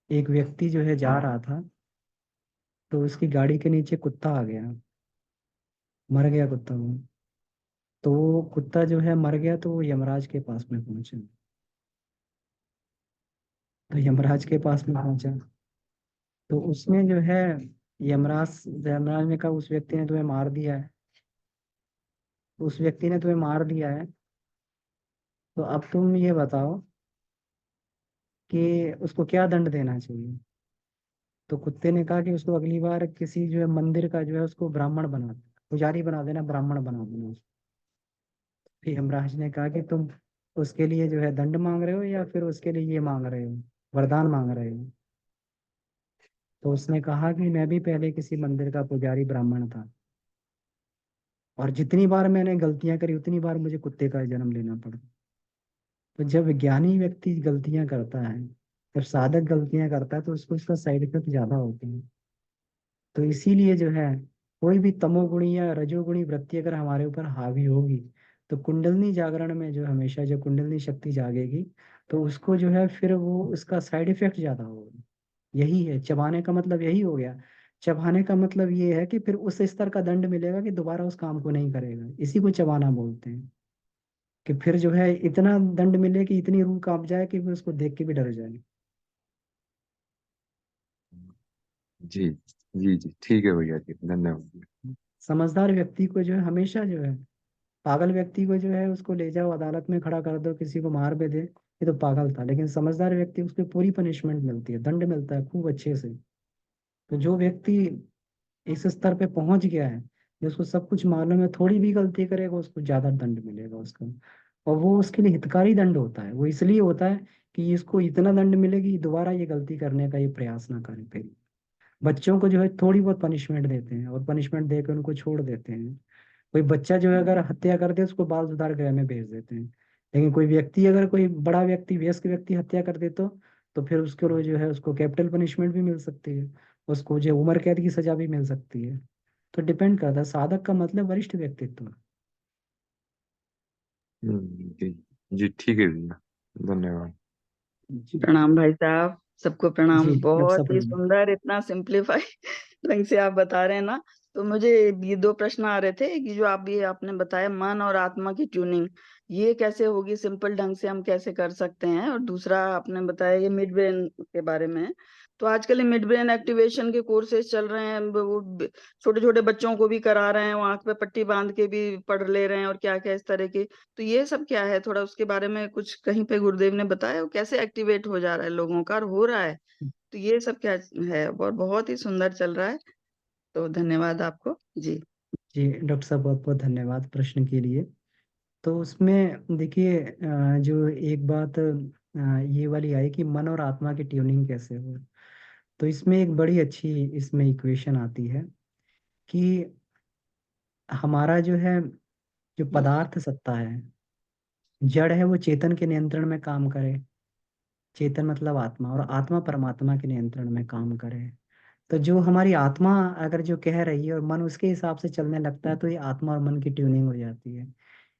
एक व्यक्ति जो है जा रहा था, तो उसकी गाड़ी के नीचे कुत्ता आ गया, मर गया कुत्ता वो। तो वो कुत्ता जो है मर गया, तो वो यमराज के पास में पहुंचा। तो यमराज के पास में पहुंचा, तो उसने जो है यमराज यमराज ने कहा उस व्यक्ति ने तुम्हें मार दिया है, उस व्यक्ति ने तुम्हें मार दिया है, तो अब तुम ये बताओ कि उसको क्या दंड देना चाहिए। तो कुत्ते ने कहा कि उसको अगली बार किसी जो है मंदिर का जो है उसको ब्राह्मण बना देना, पुजारी बना देना, ब्राह्मण बना देना उसको। फिर यमराज ने कहा कि तुम उसके लिए जो है दंड मांग रहे हो या फिर उसके लिए ये मांग रहे हो, वरदान मांग रहे हो। तो उसने कहा कि मैं भी पहले किसी मंदिर का पुजारी ब्राह्मण था, और जितनी बार मैंने गलतियां करी उतनी बार मुझे कुत्ते का जन्म लेना पड़ा। तो जब ज्ञानी व्यक्ति गलतियां करता है, जब साधक गलतियां करता है, तो उसको उसका साइड इफेक्ट ज्यादा होते हैं। तो इसीलिए जो है कोई भी तमोगुणी या रजोगुणी वृत्ति अगर हमारे ऊपर हावी होगी, तो कुंडलनी जागरण में जो हमेशा जो कुंडलनी शक्ति जागेगी, तो उसको जो है फिर वो उसका साइड इफेक्ट ज्यादा होगा। यही है चबाने का मतलब, यही हो गया। चबाने का मतलब ये है कि फिर उस स्तर का दंड मिलेगा कि दोबारा उस काम को नहीं करेगा, इसी को चबाना बोलते हैं। कि फिर जो है इतना दंड मिले कि इतनी रूह कांप जाए कि फिर उसको देख के भी डर जाए। जी जी जी, ठीक है भैया जी, धन्यवाद। समझदार व्यक्ति को जो है हमेशा जो है, पागल व्यक्ति को जो है उसको ले जाओ अदालत में खड़ा कर दो, किसी को मार भी दे, ये तो पागल था। लेकिन समझदार व्यक्ति, उसको पूरी पनिशमेंट मिलती है, दंड मिलता है खूब अच्छे से। तो जो व्यक्ति इस स्तर पे पहुंच गया है, जिसको सब कुछ मालूम है, थोड़ी भी गलती करेगा उसको ज्यादा दंड मिलेगा उसका। और वो उसके लिए हितकारी दंड होता है, वो इसलिए होता है कि इसको इतना दंड मिले कि दोबारा ये गलती करने का ये प्रयास ना करे फिर। बच्चों को जो है थोड़ी बहुत पनिशमेंट देते हैं और पनिशमेंट देकर उनको छोड़ देते हैं। कोई बच्चा जो है अगर हत्या कर दे, उसको बाल सुधार गृह में भेज देते हैं। लेकिन कोई व्यक्ति, अगर कोई बड़ा व्यक्ति, वयस्क व्यक्ति हत्या कर दे, तो फिर उसके लिए जो है उसको कैपिटल पनिशमेंट भी मिल सकती है, उसको जो उम्र कैद की सजा भी मिल सकती है। तो डिपेंड करता है, साधक का मतलब वरिष्ठ व्यक्तित्व। जी जी, ठीक है भैया, धन्यवाद। जी। प्रणाम भाई साहब, सबको जी प्रणाम। डॉक्टर साहब बहुत ही प्रणाम। सुंदर, इतना सिंप्लीफाई ढंग से आप बता रहे हैं ना। तो मुझे ये दो प्रश्न आ रहे थे कि जो आप ये आपने बताया मन और आत्मा की ट्यूनिंग, ये कैसे होगी, सिंपल ढंग से हम कैसे कर सकते हैं। और दूसरा आपने बताया ये मिड ब्रेन के बारे में। तो आजकल ये मिड ब्रेन एक्टिवेशन के कोर्सेज चल रहे हैं, वो छोटे छोटे बच्चों को भी करा रहे हैं, वो आंख पे पट्टी बांध के भी पढ़ ले रहे हैं और क्या क्या इस तरह के। तो ये सब क्या है, थोड़ा उसके बारे में कुछ कहीं पे गुरुदेव ने बताया वो कैसे एक्टिवेट हो जा रहा है लोगों का और हो रहा है। तो ये सब क्या है, और बहुत ही सुंदर चल रहा है। तो धन्यवाद आपको जी। जी डॉक्टर साहब, बहुत बहुत धन्यवाद प्रश्न के लिए। तो उसमें देखिए, जो एक बात ये वाली आई कि मन और आत्मा की ट्यूनिंग कैसे हो। तो इसमें एक बड़ी अच्छी इसमें इक्वेशन आती है कि हमारा जो है, जो पदार्थ सत्ता है, जड़ है, वो चेतन के नियंत्रण में काम करे। चेतन मतलब आत्मा, और आत्मा परमात्मा के नियंत्रण में काम करे। तो जो हमारी आत्मा अगर जो कह रही है और मन उसके हिसाब से चलने लगता है, तो ये आत्मा और मन की ट्यूनिंग हो जाती है।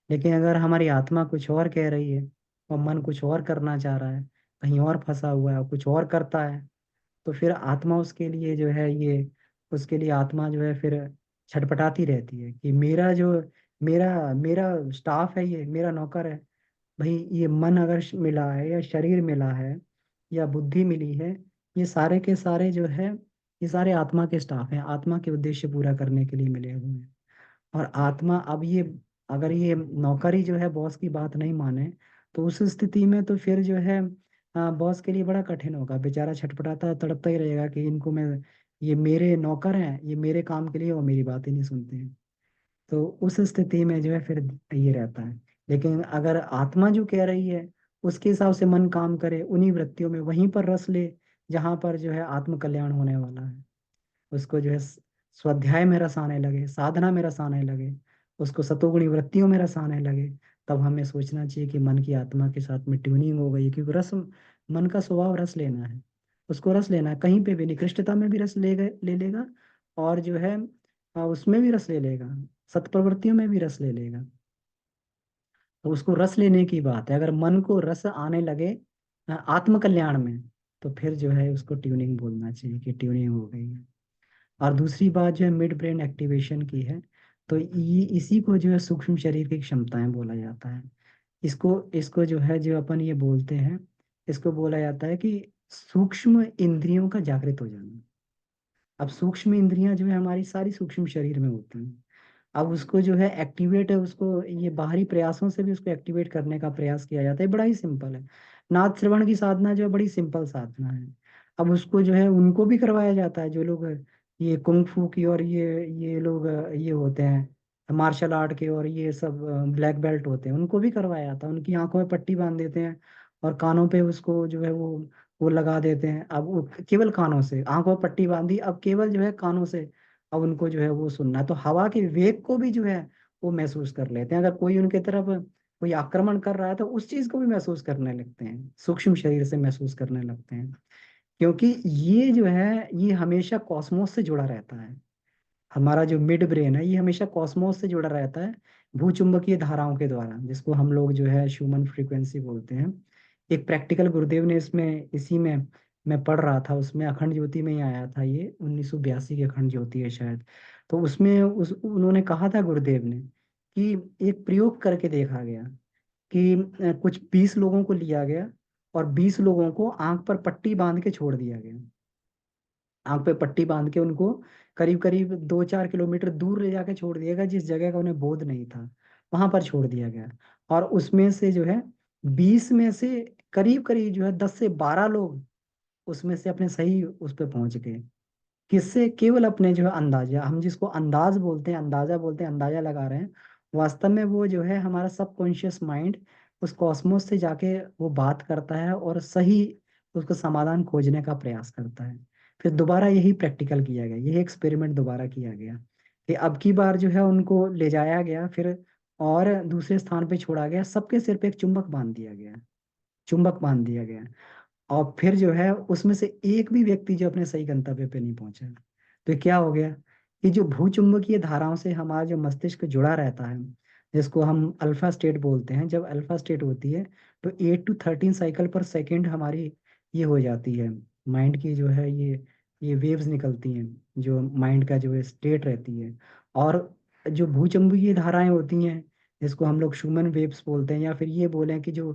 लेकिन अगर हमारी आत्मा कुछ और कह रही है और मन कुछ और करना चाह रहा है, कहीं और फंसा हुआ है और कुछ और करता है, तो फिर आत्मा उसके लिए जो है ये, उसके लिए आत्मा जो है फिर छटपटाती रहती है कि मेरा जो, मेरा मेरा स्टाफ है, ये मेरा नौकर है। भाई ये मन अगर मिला है या शरीर मिला है या बुद्धि मिली है, ये सारे के सारे जो है, ये सारे आत्मा के स्टाफ हैं, आत्मा के उद्देश्य पूरा करने के लिए मिले हुए हैं। और आत्मा अब ये, अगर ये नौकरी जो है बॉस की बात नहीं माने, तो उस स्थिति में तो फिर जो है बॉस के लिए बड़ा कठिन होगा। बेचारा छटपटाता तड़पता ही रहेगा कि इनको मैं, ये मेरे नौकर हैं, ये मेरे काम के लिए और मेरी बात ही नहीं सुनते हैं। तो उस स्थिति में जो है फिर ये रहता है। लेकिन अगर आत्मा जो कह रही है उसके हिसाब से मन काम करे, उन्हीं वृत्तियों में वहीं पर रस ले जहाँ पर जो है आत्म कल्याण होने वाला है, उसको जो है स्वाध्याय में रस आने लगे, साधना में रस आने लगे, उसको सतोगुणी वृत्तियों में रस आने लगे, तब हमें सोचना चाहिए कि मन की आत्मा के साथ में ट्यूनिंग हो गई। क्योंकि रस, मन का स्वभाव रस लेना है, उसको रस लेना है, कहीं पे भी निकृष्टता में भी रस ले लेगा, और जो है उसमें भी रस ले लेगा, सत्प्रवृत्तियों में भी रस ले लेगा। तो उसको रस लेने की बात है। अगर मन को रस आने लगे आत्म कल्याण में, तो फिर जो है उसको ट्यूनिंग बोलना चाहिए कि ट्यूनिंग हो गई है। और दूसरी बात जो है मिड ब्रेन एक्टिवेशन की है, तो ये इसी को जो है सूक्ष्म शरीर की क्षमताएं बोला जाता है। इसको इसको जो है, जो अपन ये बोलते हैं, इसको बोला जाता है कि सूक्ष्म इंद्रियों का जागृत हो जाना। अब सूक्ष्म इंद्रियां जो है हमारी सारी सूक्ष्म शरीर में होती हैं। अब उसको जो है एक्टिवेट है, उसको ये बाहरी प्रयासों से भी उसको एक्टिवेट करने का प्रयास किया जाता है। बड़ा ही सिंपल है। नाद श्रवण की साधना जो है बड़ी सिंपल साधना है। अब उसको जो है उनको भी करवाया जाता है जो लोग ये कुंग फू की, और ये लोग ये होते हैं मार्शल आर्ट के, और ये सब ब्लैक बेल्ट होते हैं, उनको भी करवाया जाता है। उनकी आंखों में पट्टी बांध देते हैं और कानों पे उसको जो है वो लगा देते हैं। अब वो केवल कानों से, आंखों में पट्टी बांधी, अब केवल जो है कानों से अब उनको जो है वो सुनना है। तो हवा के वेग को भी जो है वो महसूस कर लेते हैं। अगर कोई उनके तरफ कोई आक्रमण कर रहा है तो उस चीज को भी महसूस करने लगते हैं, सूक्ष्म शरीर से महसूस करने लगते हैं। क्योंकि ये जो है ये हमेशा कॉस्मोस से जुड़ा रहता है। हमारा जो मिड ब्रेन है ये हमेशा कॉस्मोस से जुड़ा रहता है, भूचुंबकीय धाराओं के द्वारा, जिसको हम लोग जो है ह्यूमन फ्रीक्वेंसी बोलते हैं। एक प्रैक्टिकल गुरुदेव ने इसमें, इसी में मैं पढ़ रहा था, उसमें अखंड ज्योति में ही आया था, ये 1982 की अखंड ज्योति है शायद। तो उसमें उस उन्होंने कहा था गुरुदेव ने कि एक प्रयोग करके देखा गया कि कुछ 20 लोगों को लिया गया और 20 लोगों को आंख पर पट्टी बांध के छोड़ दिया गया। आंख पे पट्टी बांध के उनको करीब करीब 2-4 किलोमीटर दूर ले जाके छोड़ दिया गया, जिस जगह का उन्हें बोध नहीं था वहां पर छोड़ दिया गया। और उसमें से जो है 20 में से करीब करीब जो है 10 से 12 लोग उसमें से अपने सही उस पे पहुंच गए। किससे? केवल अपने जो है अंदाजा, हम जिसको अंदाज बोलते हैं, अंदाजा बोलते हैं, अंदाजा लगा रहे हैं। वास्तव में वो जो है हमारा सबकॉन्शियस माइंड उस कॉस्मोस से जाके वो बात करता है और सही उसका समाधान खोजने का प्रयास करता है। फिर दोबारा यही प्रैक्टिकल किया गया, यही एक्सपेरिमेंट दोबारा किया गया कि अब की बार जो है उनको ले जाया गया फिर, और दूसरे स्थान पे छोड़ा गया, सबके सिर पे एक चुंबक बांध दिया गया, चुंबक बांध दिया गया। और फिर जो है उसमें से एक भी व्यक्ति जो अपने सही गंतव्य पे नहीं पहुंचा। तो क्या हो गया कि जो भूचुंबकीय धाराओं से हमारा जो मस्तिष्क जुड़ा रहता है, जिसको हम अल्फा स्टेट बोलते हैं, जब अल्फा स्टेट होती है तो 8 to 13 साइकिल पर सेकेंड हमारी ये हो जाती है, माइंड की जो है ये वेव्स निकलती हैं, जो माइंड का जो है स्टेट रहती है। और जो भूचुंबकीय धाराएं होती हैं, जिसको हम लोग शूमन वेव्स बोलते हैं, या फिर ये बोलें कि जो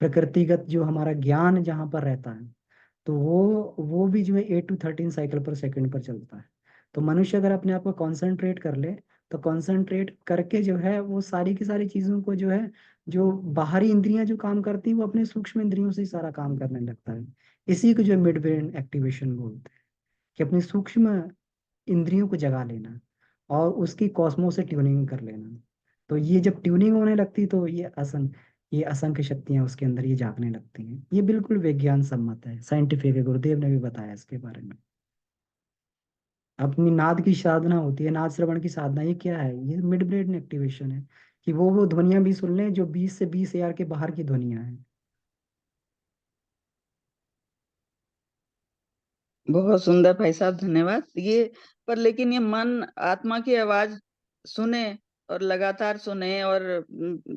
प्रकृतिगत जो हमारा ज्ञान जहाँ पर रहता है, तो वो भी जो है 8 to 13 साइकिल पर सेकंड पर चलता है। तो मनुष्य अगर अपने आप को कॉन्सेंट्रेट कर ले, तो कॉन्सेंट्रेट करके जो है वो सारी की सारी चीजों को जो है, जो बाहरी इंद्रियां जो काम करती हैं वो अपने सूक्ष्म इंद्रियों से ही सारा काम करने लगता है। इसी को जो मिड ब्रेन एक्टिवेशन बोलते हैं, कि अपनी सूक्ष्म इंद्रियों को जगा लेना और उसकी कॉस्मो से ट्यूनिंग कर लेना। तो ये जब ट्यूनिंग होने लगती तो ये आसन, ये असंख्य शक्तियां उसके अंदर ये जागने लगती हैं। ये बिल्कुल विज्ञान सम्मत है, साइंटिफिक है, गुरुदेव ने भी बताया इसके बारे में। अपनी नाद की साधना होती है, नाद श्रवण की साधना, ये क्या है? ये मिड ब्रेन एक्टिवेशन है, कि वो ध्वनियां भी सुन लें जो 20 से 20 हजार के बाहर की ध्वनियां हैं। बहुत सुंदर भाई साहब, धन्यवाद। ये पर लेकिन ये मन आत्मा की आवाज सुने और लगातार सुने और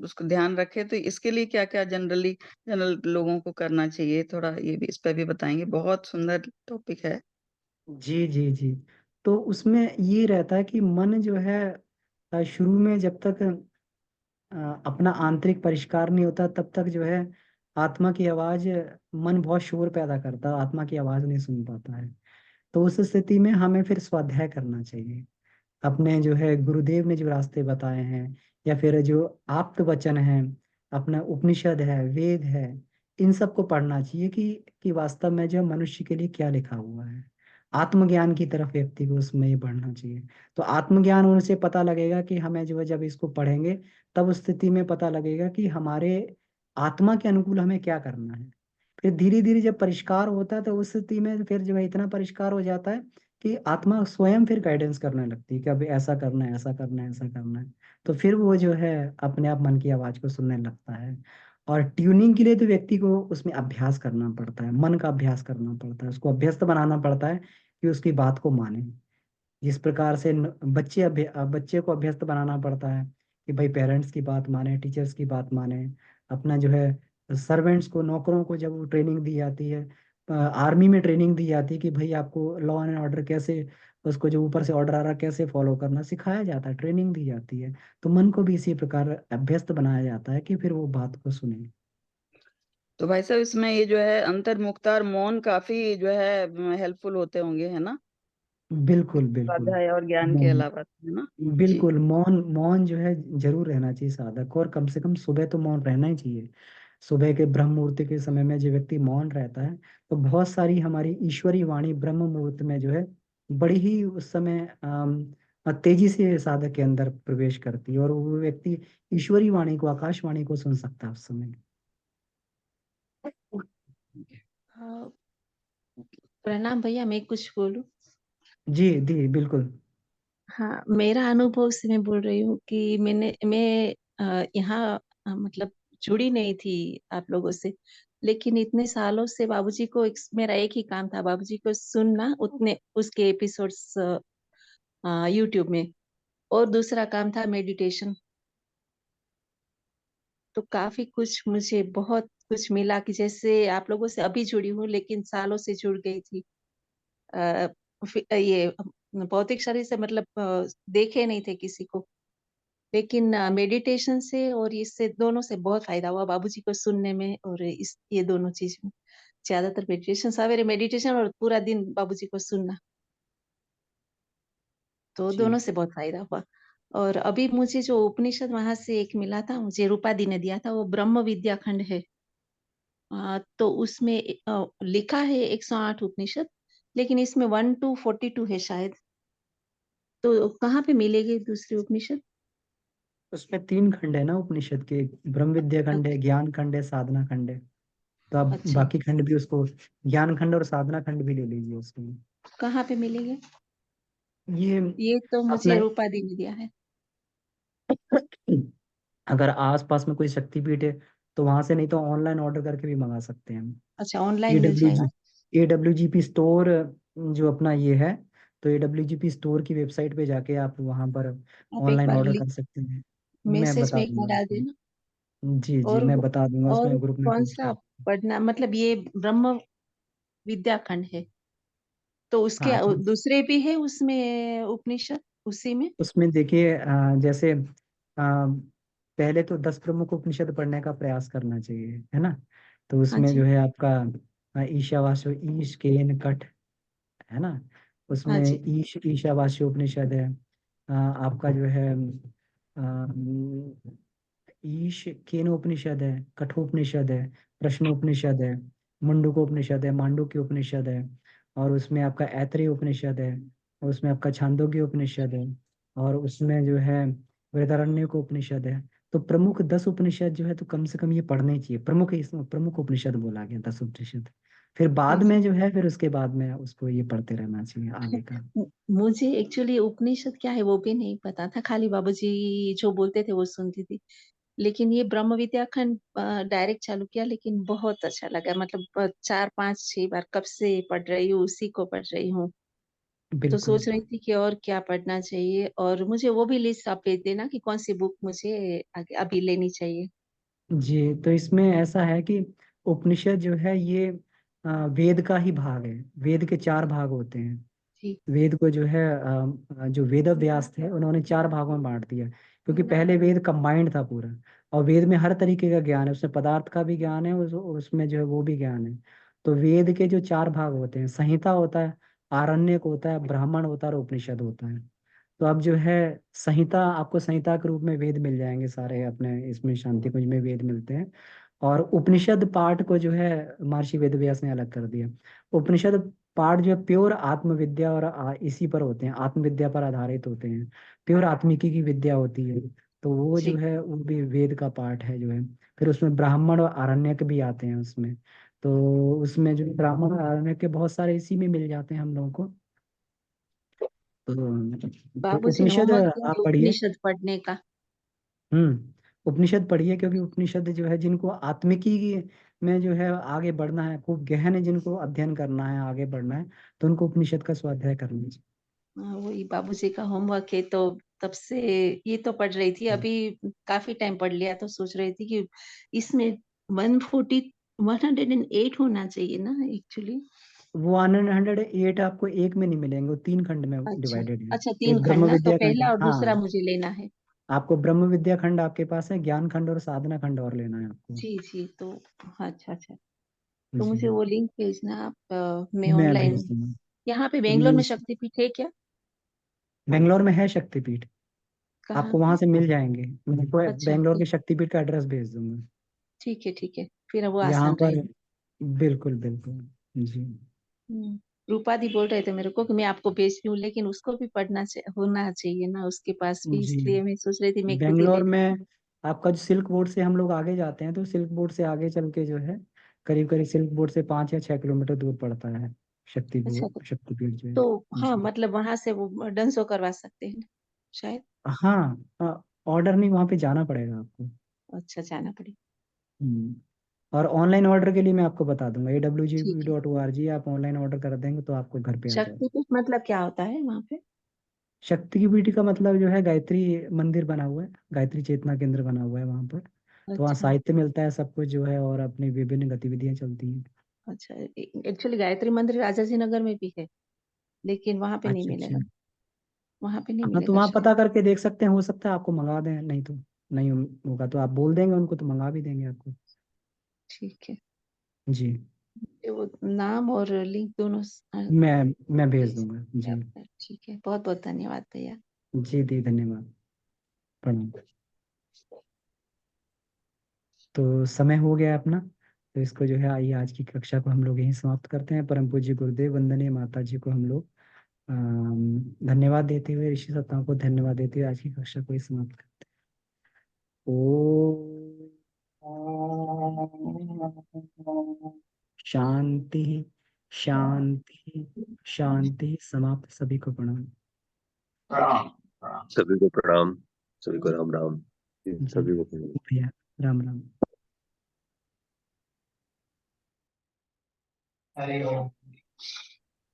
उसको ध्यान रखे, तो इसके लिए क्या क्या जनरल लोगों को करना चाहिए? थोड़ा ये भी, इस पे भी बताएंगे। बहुत सुंदर टॉपिक है। जी जी जी। तो उसमें ये रहता है कि मन जो है शुरू में जब तक अपना आंतरिक परिष्कार नहीं होता, तब तक जो है आत्मा की आवाज, मन बहुत शोर पैदा करता है, आत्मा की आवाज नहीं सुन पाता है। तो उस स्थिति में हमें फिर स्वाध्याय करना चाहिए। अपने जो है गुरुदेव ने जो रास्ते बताए हैं, या फिर जो आप्त वचन है, अपना उपनिषद है, वेद है, इन सबको पढ़ना चाहिए कि वास्तव में जो मनुष्य के लिए क्या लिखा हुआ है। आत्मज्ञान की तरफ व्यक्ति को उसमें ये बढ़ना चाहिए। तो आत्मज्ञान होने से पता लगेगा कि हमें जो है, जब इसको पढ़ेंगे तब उस स्थिति में पता लगेगा कि हमारे आत्मा के अनुकूल हमें क्या करना है। फिर धीरे धीरे जब परिष्कार होता है तो उस स्थिति में फिर जो है इतना परिष्कार हो जाता है कि आत्मा स्वयं फिर गाइडेंस करने लगती है कि अभी ऐसा करना है, ऐसा करना है, ऐसा करना है। तो फिर वो जो है अपने आप मन की आवाज को सुनने लगता है। और ट्यूनिंग के लिए तो व्यक्ति को उसमें अभ्यास करना पड़ता है, मन का अभ्यास करना पड़ता है, उसको अभ्यस्त बनाना पड़ता है कि उसकी बात को माने। जिस प्रकार से बच्चे को अभ्यस्त बनाना पड़ता है कि भाई पेरेंट्स की बात माने, टीचर्स की बात माने। अपना जो है सर्वेंट्स को, नौकरों को जब वो ट्रेनिंग दी जाती है, आर्मी में ट्रेनिंग दी जाती है कि भाई आपको लॉ एंड ऑर्डर कैसे, उसको जो ऊपर से ऑर्डर आ रहा है कैसे फॉलो करना सिखाया जाता है, ट्रेनिंग दी जाती है। तो मन को भी इसी प्रकार अभ्यस्त बनाया जाता है कि फिर वो बात को सुने। तो भाई साहब, इसमें ये जो है अंतर्मुखता और मौन काफी जो है हेल्पफुल होते होंगे, है ना? बिल्कुल बिल्कुल। स्वाध्याय और ज्ञान के मौन, अलावा, है ना? जी। बिल्कुल मौन, मौन जो है जरूर रहना चाहिए साधक, और कम से कम सुबह तो मौन रहना ही चाहिए। सुबह के ब्रह्म मुहूर्त के समय में जो व्यक्ति मौन रहता है, तो बहुत सारी हमारी ईश्वरी वाणी ब्रह्म मुहूर्त में जो है बड़ी ही उस समय तेजी से साधक के अंदर प्रवेश करती है, और वो व्यक्ति ईश्वरी वाणी को, आकाशवाणी को सुन सकता है उस समय। हाँ, प्रणाम भैया, मैं कुछ बोलूं? जी जी बिल्कुल। हाँ, मेरा अनुभव से मैं बोल रही हूँ कि मैं यहाँ मतलब जुड़ी नहीं थी आप लोगों से, लेकिन इतने सालों से बाबूजी को मेरा एक ही काम था, बाबूजी को सुनना, उतने उसके एपिसोड्स यूट्यूब में, और दूसरा काम था मेडिटेशन। तो काफी कुछ मुझे बहुत कुछ मिला, कि जैसे आप लोगों से अभी जुड़ी हूँ लेकिन सालों से जुड़ गई थी। अ, ये भौतिक शरीर से मतलब देखे नहीं थे किसी को, लेकिन मेडिटेशन से और इससे दोनों से बहुत फायदा हुआ बाबूजी को सुनने में, और इस ये दोनों चीज में ज्यादातर मेडिटेशन, सवेरे मेडिटेशन और पूरा दिन बाबूजी को सुनना, तो जी दोनों से बहुत फायदा हुआ। और अभी मुझे जो उपनिषद वहां से एक मिला था, मुझे रूपा दी ने दिया था, वो ब्रह्म विद्या खंड है। तो उसमें लिखा है 108 उपनिषद, लेकिन इसमें 1 to 42 है शायद। तो कहाँ पे मिलेगी दूसरी उपनिषद? उसमें 3 खंड है ना उपनिषद के, ब्रह्म विद्या खंड है, ज्ञान खंड है, साधना खंड है। तो आप अच्छा, बाकी खंड भी उसको, ज्ञान खंड और साधना खंड भी ले लीजिए उसमें। कहाँ पे मिलेगी? ये ये तो मुझे अपना रूपा दी ने दिया है। अगर आसपास में कोई शक्तिपीठ है तो वहां से, नहीं तो ऑनलाइन ऑर्डर करके भी मंगा सकते हैं हम। अच्छा, ऑनलाइन मिल एडब्ल्यू जाएगा। जी AWGP स्टोर जो अपना ये है, तो AWGP स्टोर की वेबसाइट पे जाके आप वहां पर आप एक ऑनलाइन बार ऑर्डर कर सकते हैं। मैं मैसेज में बता एक बार दूंगा डाल उसमें। देना। जी जी और मैं बता दूंगा, और उसमें ग्रुप में कौन पोस्ट सा कर। पढ़ना, मतलब ये ब्रह्म विद्या खंड है, तो उसके हाँ तो दूसरे भी है उसमें उपनिषद उसी में? उसमें देखिए जैसे पहले तो 10 प्रमुख उपनिषद पढ़ने का प्रयास करना चाहिए, है ना। तो हाँ उसमें जो जी। है आपका ईशावास्य, ईश केन कठ, है ना। हाँ उसमें जी। ईशावास्य उपनिषद है। आपका जो है ईश केनोपनिषद है, कठोपनिषद है, प्रश्नोपनिषद है, मुंडकोपनिषद है, मांडुक्य उपनिषद है, और उसमें आपका ऐतरेय उपनिषद है, और उसमें आपका छांदोग्य उपनिषद है, और उसमें जो है बृहदारण्यक उपनिषद है। तो प्रमुख 10 उपनिषद जो है तो कम से कम ये पढ़ने चाहिए। प्रमुख, इसमें प्रमुख उपनिषद बोला गया 10 उपनिषद। फिर जी बाद जी। में जो है, फिर उसके बाद में उसको ये पढ़ते रहना चाहिए आगे का। मुझे एक्चुअली उपनिषद क्या है वो भी नहीं पता था, खाली बाबूजी जो बोलते थे वो सुनती थी। लेकिन ये ब्रह्म विद्या खंड डायरेक्ट चालू किया, लेकिन बहुत अच्छा लगा। मतलब 4 5 6 बार कब से पढ़ रही हूँ, उसी को पढ़ रही हूँ। तो बिल्कुल सोच रही थी कि और क्या पढ़ना चाहिए, और मुझे वो भी लिस्ट आप भेज देना कि कौन सी बुक मुझे आगे अभी लेनी चाहिए। जी। तो इसमें ऐसा है कि उपनिषद जो है ये वेद का ही भाग है। वेद के 4 भाग होते हैं। जी वेद को जो है जो वेद व्यास थे उन्होंने 4 भागों में बांट दिया, क्योंकि पहले वेद कंबाइंड था पूरा। और वेद में हर तरीके का ज्ञान है, उसमें पदार्थ का भी ज्ञान है, उसमें जो है वो भी ज्ञान है। तो वेद के जो 4 भाग होते हैं, संहिता होता है, आरण्यक होता है, ब्राह्मण होता है और उपनिषद होता है। तो अब जो है संहिता, आपको संहिता के रूप में वेद मिल जाएंगे सारे, अपने इसमें शांति कुंज में वेद मिलते हैं। और उपनिषद पाठ को जो है महर्षि वेदव्यास ने अलग कर दिया। उपनिषद पाठ जो है प्योर आत्मविद्या और इसी पर होते हैं, आत्मविद्या पर आधारित होते हैं। प्योर आत्मिकी की विद्या होती है। तो वो जो जी। है वो भी वेद का पाठ है जो है। फिर उसमें ब्राह्मण और आरण्यक भी आते हैं उसमें। तो उसमें जो ब्राह्मण और आरण्यक के बहुत सारे इसी में मिल जाते हैं हम लोगों को। तो बाबूजी उपनिषद होमवर्क दिया आप है पढ़िए। उपनिषद पढ़ने का। उपनिषद पढ़िए, क्योंकि उपनिषद जो है जिनको आत्मिकी में जो है आगे बढ़ना है, खूब गहन जिनको अध्ययन करना है, आगे बढ़ना है, तो उनको उपनिषद का स्वाध्याय करना चाहिए। वही बाबूजी का होमवर्क है, तो तब से ये तो पढ़ रही थी। अभी काफी टाइम पढ़ लिया, तो सोच रही थी कि इसमें 108 होना चाहिए ना एक्चुअली। वो 108 आपको एक में नहीं मिलेंगे, वो 3 खंड में अच्छा। डिवाइडेड है। अच्छा, 3 एक खंड ब्रह्म ना, तो विद्या खंड पहला है, और दूसरा हाँ। मुझे लेना है। आपको ब्रह्म विद्या खंड आपके पास है, ज्ञान खंड और साधना खंड और लेना है आपको। जी जी। तो अच्छा अच्छा। तो जी, मुझे वो लिंक भेजना आप, मैं मैं ऑनलाइन। भेज दूंगा। यहाँ पे अभी बेंगलोर में शक्तिपीठ है क्या? बेंगलोर में है शक्तिपीठ, कहाँ आपको वहां पे? से मिल जाएंगे। मैं आपको अच्छा बेंगलोर ठीक। के शक्तिपीठ का एड्रेस भेज दूंगा। ठीक है ठीक है, फिर वो यहाँ आसान पर रहेगा। बिल्कुल बिल्कुल। जी। रूपा दी बोल रहे थे मेरे को कि मैं आपको भेज रही हूँ, लेकिन उसको भी होना चाहिए ना उसके पास भी, जी। इसलिए मैं सोच रही थी मैं खुद ही ले बेंगलोर लूँ। में आपका जो सिल्क बोर्ड से हम लोग आगे जाते हैं, तो सिल्क बोर्ड से आगे चल के जो है करीब करीब सिल्क बोर्ड से 5 या 6 किलोमीटर दूर पड़ता है अच्छा, शक्तिपीठ जो है। तो हाँ, जी। मतलब वहां से वो डंसो करवा सकते हैं ना, शायद। हाँ, ऑर्डर नहीं, वहाँ पे जाना पड़ेगा आपको। अच्छा, जाना पड़ेगा। हम्म। और ऑनलाइन ऑर्डर के लिए मैं आपको बता दूंगा, ठीक है। awgv.org, आप ऑनलाइन ऑर्डर कर देंगे तो आपको घर पे आ जाएगा। शक्तिपीठ मतलब क्या होता है वहां पे? शक्ति की पीठ का मतलब जो है गायत्री मंदिर बना हुआ है, गायत्री चेतना केंद्र बना हुआ है वहाँ पर। तो वहाँ अच्छा साहित्य मिलता है, सब कुछ जो है, और अपनी विभिन्न गतिविधियां चलती हैं। अच्छा। एक्चुअली गायत्री मंदिर राजाजी नगर में भी है, लेकिन वहां पे नहीं अच्छा अच्छा। मिलेगा। वहां पे नहीं हाँ, तो मिलेगा वहाँ शायद। पता करके देख सकते हैं, हो सकता है आपको मंगा दें, नहीं तो नहीं होगा तो आप बोल देंगे उनको तो मंगा भी देंगे आपको। ठीक है। जी। ये वो नाम और लिंक दोनों मैं भेज भेज दूंगा दीजिए जी। आप। ठीक है, बहुत बहुत धन्यवाद भैया। जी दी, धन्यवाद। प्रणाम। तो समय हो गया अपना, तो इसको जो है आइए आज की कक्षा को हम लोग यहीं समाप्त करते हैं। परम पूज्य गुरुदेव वंदनीय माता जी को हम लोग धन्यवाद देते हुए, ऋषि सत्ताओं को धन्यवाद देते हुए आज की कक्षा को ही समाप्त करते हैं। शांति शांति शांति। समाप्त। सभी को प्रणाम। सभी को प्रणाम। सभी को राम राम। जी सभी को प्रणाम। भैया, राम राम। हरि ओम।